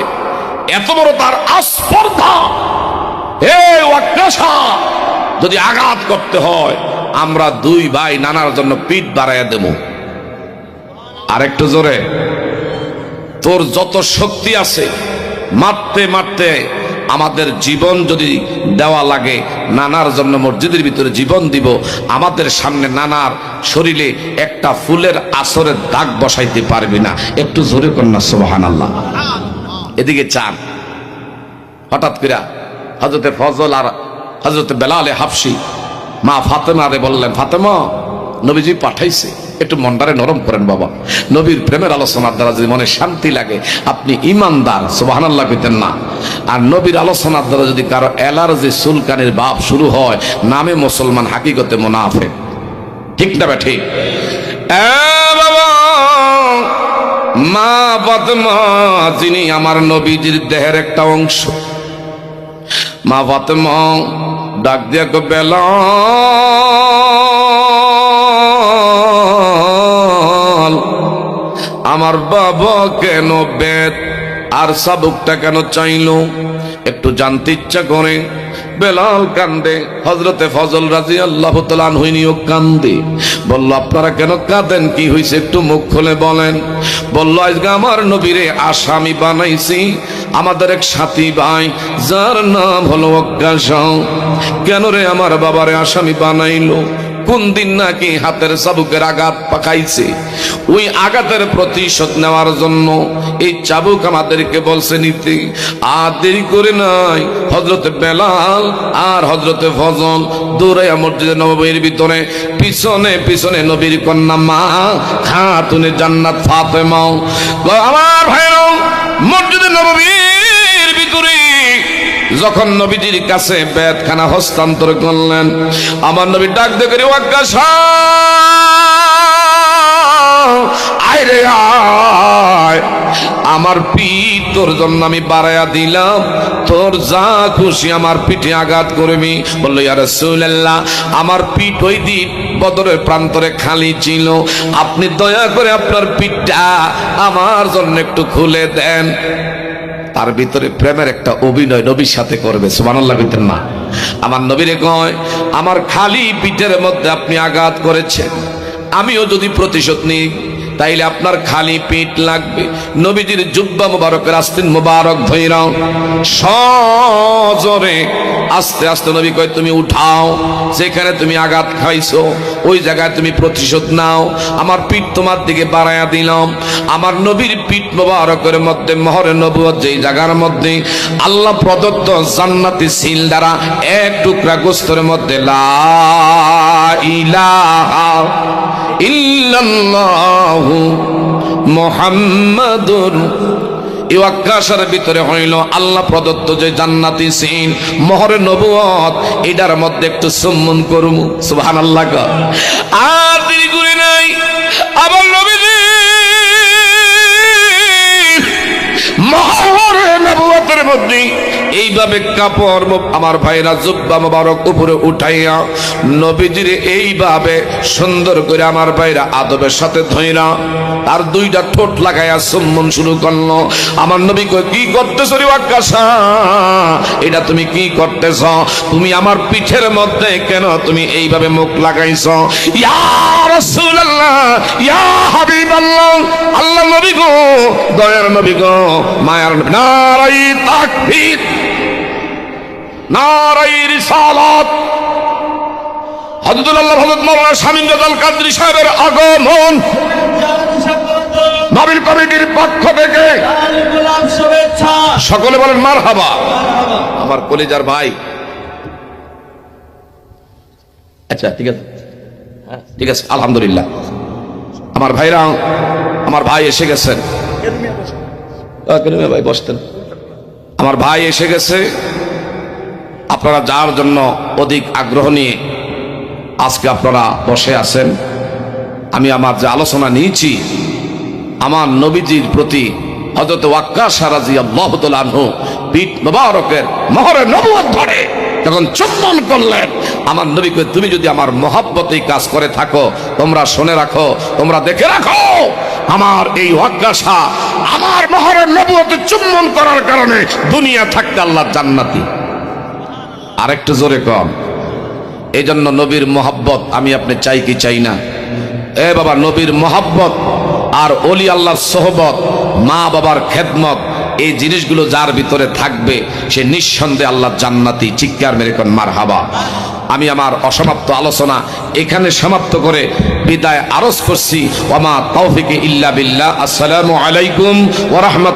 এত বড় তার আস্পর্ধা। হে ওয়াক্কাশা, যদি আঘাত করতে হয় আমরা দুই ভাই নানার জন্য পিঠ বাড়াইয়া দেব। আর একটু জোরে, তোর যত শক্তি আছে মারতে মারতে আমাদের জীবন যদি দেওয়া লাগে, নানার জন্য মসজিদের ভিতরে জীবন দিব। আমাদের সামনে নানার শরীরে একটা ফুলের আসরের দাগ বসাইতে পারবি না। একটু জোরে কন্যা সুবহানাল্লাহ। এদিকে চান হঠাৎ করে হযরতে ফজল আর হযরতে বেলালে হাফসি মা ফাতেমারে বললেন, ফাতেমা নবীজি পাঠাইছে, একটু মনটারে নরম করেন বাবা। নবীর প্রেমের আলোচনার দ্বারা যদি মনে শান্তি লাগে, আপনি ইমানদার সুবহানাল্লাহ কইতেন না। আর নবীর আলোচনার দ্বারা যদি কারো অ্যালার্জি চুলকানির ভাব শুরু হয়, নামে মুসলমান হাকিকতে মুনাফিক। ঠিক না বে ঠিক? বাবা মা ফাতেমা যিনি আমার নবীজির দেহের একটা অংশ, মা ফাতেমা ডাক দিয়া কো বেলাল, আমার বাবা কেন বেদ আর সাবুকটা কেন চাইলো, একটু জানতে ইচ্ছা করে। বেলাল কান্দে, হযরতে ফজল রাদিয়াল্লাহু তাআলা আনহুও কান্দে। বলল, আপনারা কেন কাঁদেন, কি হয়েছে একটু মুখ খুলে বলেন। বলল, আজকে আমার নবীরে আসামি বানাইছি আমাদের এক সাথী ভাই, যার নাম হলো ওয়াক্কাশা। কেন রে আমার বাবারে আসামি বানাইলো? কোন দিন নাকি হাতের চাবুকের আঘাত পাকাইছে, ওই আঘাতের প্রতিশোধ নেওয়ার জন্য এই চাবুক আমাদেরকে বলছে নিতে। আর দেরি করে নাই, হযরতে বেলাল আর হযরতে ফজল দৌড়াইয়া মসজিদে নববীর ভিতরে পিছনে পিছনে নবীর কন্যা মা খাতুনে জান্নাত ফাতেমা। আমার ভাইরা, মসজিদে নববীর ভিতরে যখন নবীজির কাছে বেতখানা হস্তান্তর করলেন, আমার নবী ডাক দিয়ে করে, ওয়াক্কাশা আয় রে আয়, আমার পিঠ তোর জন্য আমি বাড়াইয়া দিলাম, তোর যা খুশি আমার পিঠে আঘাত করবি। বললো, ইয়া রাসূলুল্লাহ, আমার পিঠ ওই দিন বদরের প্রান্তরে খালি ছিল, আপনি দয়া করে আপনার পিঠটা আমার জন্য একটু খুলে দেন। তার ভিতরে প্রেমের একটা অভিনয় নবীর সাথে করবে। সুবহানাল্লাহ বলতেন না? আমার নবীরে কয়, আমার খালি পিঠের মধ্যে আপনি আঘাত করেছেন, আমিও যদি প্রতিশোধ নিই তাইলে আপনার খালি পিঠ লাগবে। নবীজির জুব্বা মুবারকের আস্তিন মুবারক ধইরা সজোরে আস্তে আস্তে নবী কয় তুমি উঠাও, যেখানে তুমি আঘাত খাইছো ওই জায়গায় তুমি প্রতিশোধ নাও। আমার পিঠ তোমার দিকে বাড়ায়া দিলাম। আমার নবীর পিঠ মুবারকের মধ্যে মোহরে নবুয়ত যেই জায়গার মধ্যে আল্লাহ প্রদত্ত জান্নাতি সিল দ্বারা এক টুকরা গোস্তের মধ্যে লা ইলাহা ইল্লাল্লাহু মুহাম্মাদুর এই ওয়াক্কাশার ভিতরে হইল আল্লাহ প্রদত্ত যে জান্নাতি সিন মোহরে নবুয়ত, এটার মধ্যে একটু চুম্বন করমু। সুবহানাল্লাহ। আর দেরি করে নাই, আবার নবীজি মোহরে নবুয়তের মধ্যে এইভাবে কাপড় আমার ভাইরা জুব্বা মুবারক উপরে উঠাইয়া নবীজির এইভাবে সুন্দর করে আমার ভাইরা আদবের সাথে ধইরা আর দুইটা ঠোঁট লাগাইয়া চুম্বন শুরু করলো। আমার নবী কই কি করতেছ রে ওয়াক্কাশা, এটা তুমি কি করতেছ? তুমি আমার পিঠের মধ্যে কেন তুমি এইভাবে মুখ লাগাইছ? ইয়া রাসূলুল্লাহ, ইয়া হাবিবাল্লাহ, আল্লাহ নবী গো, দয়ার নবী গো, মায়ার নবী, নারাই তাকবীর, নারাই রিসালাত। হযরতুল্লাহ হযরত মাওলানা শামীম রেজাল কাদরী সাহেবের আগমন নবীর কমিটির পক্ষ থেকে সকলে বলেন মারহাবা। আমার কলিজার ভাই, আচ্ছা ঠিক আছে, ঠিক আছে, আলহামদুলিল্লাহ। আমার ভাইরা, আমার ভাই এসে গেছেন, ভাই বসতেন। আমার ভাই এসে গেছে। আপনারা যার জন্য অধিক আগ্রহ নিয়ে আজকে আপনারা বসে আছেন, আমি আমার যে আলোচনা নিয়েছি আমার নবীজির প্রতি হযরত ওয়াক্কাশা রাদিয়াল্লাহু তাআলা আনহু পিঠ মুবারকের মোহরে নবুয়ত ধরে যখন চুম্বন করলেন, আমার নবী কই তুমি যদি আমার মহব্বতেই কাজ করে থাকো, তোমরা শুনে রাখো, তোমরা দেখে রাখো, আমার এই ওয়াক্কাশা আমার মোহরে নবুয়তে চুম্বন করার কারণে দুনিয়া থাকতে আল্লাহ জান্নাতি। আরেকটু জোরে কম। এই জন্য নবীর মহব্বত আমি আপনি চাই কি চাই না? এ বাবা, নবীর মহব্বত আর ওলি আল্লাহর সোহবত, মা বাবার খেদমত, এই জিনিসগুলো যার ভিতরে থাকবে সে নিঃসন্দেহে আল্লাহ জান্নাতি। চিৎকার মেরে কোন মারহাবা। আমি আমার অসমাপ্ত আলোচনা এখানে সমাপ্ত করে বিদায় আরজ করছি। ওয়া মা তাওফিক ইল্লা বিল্লাহ। আসসালামু আলাইকুম ওয়া রাহমাতুল্লাহ।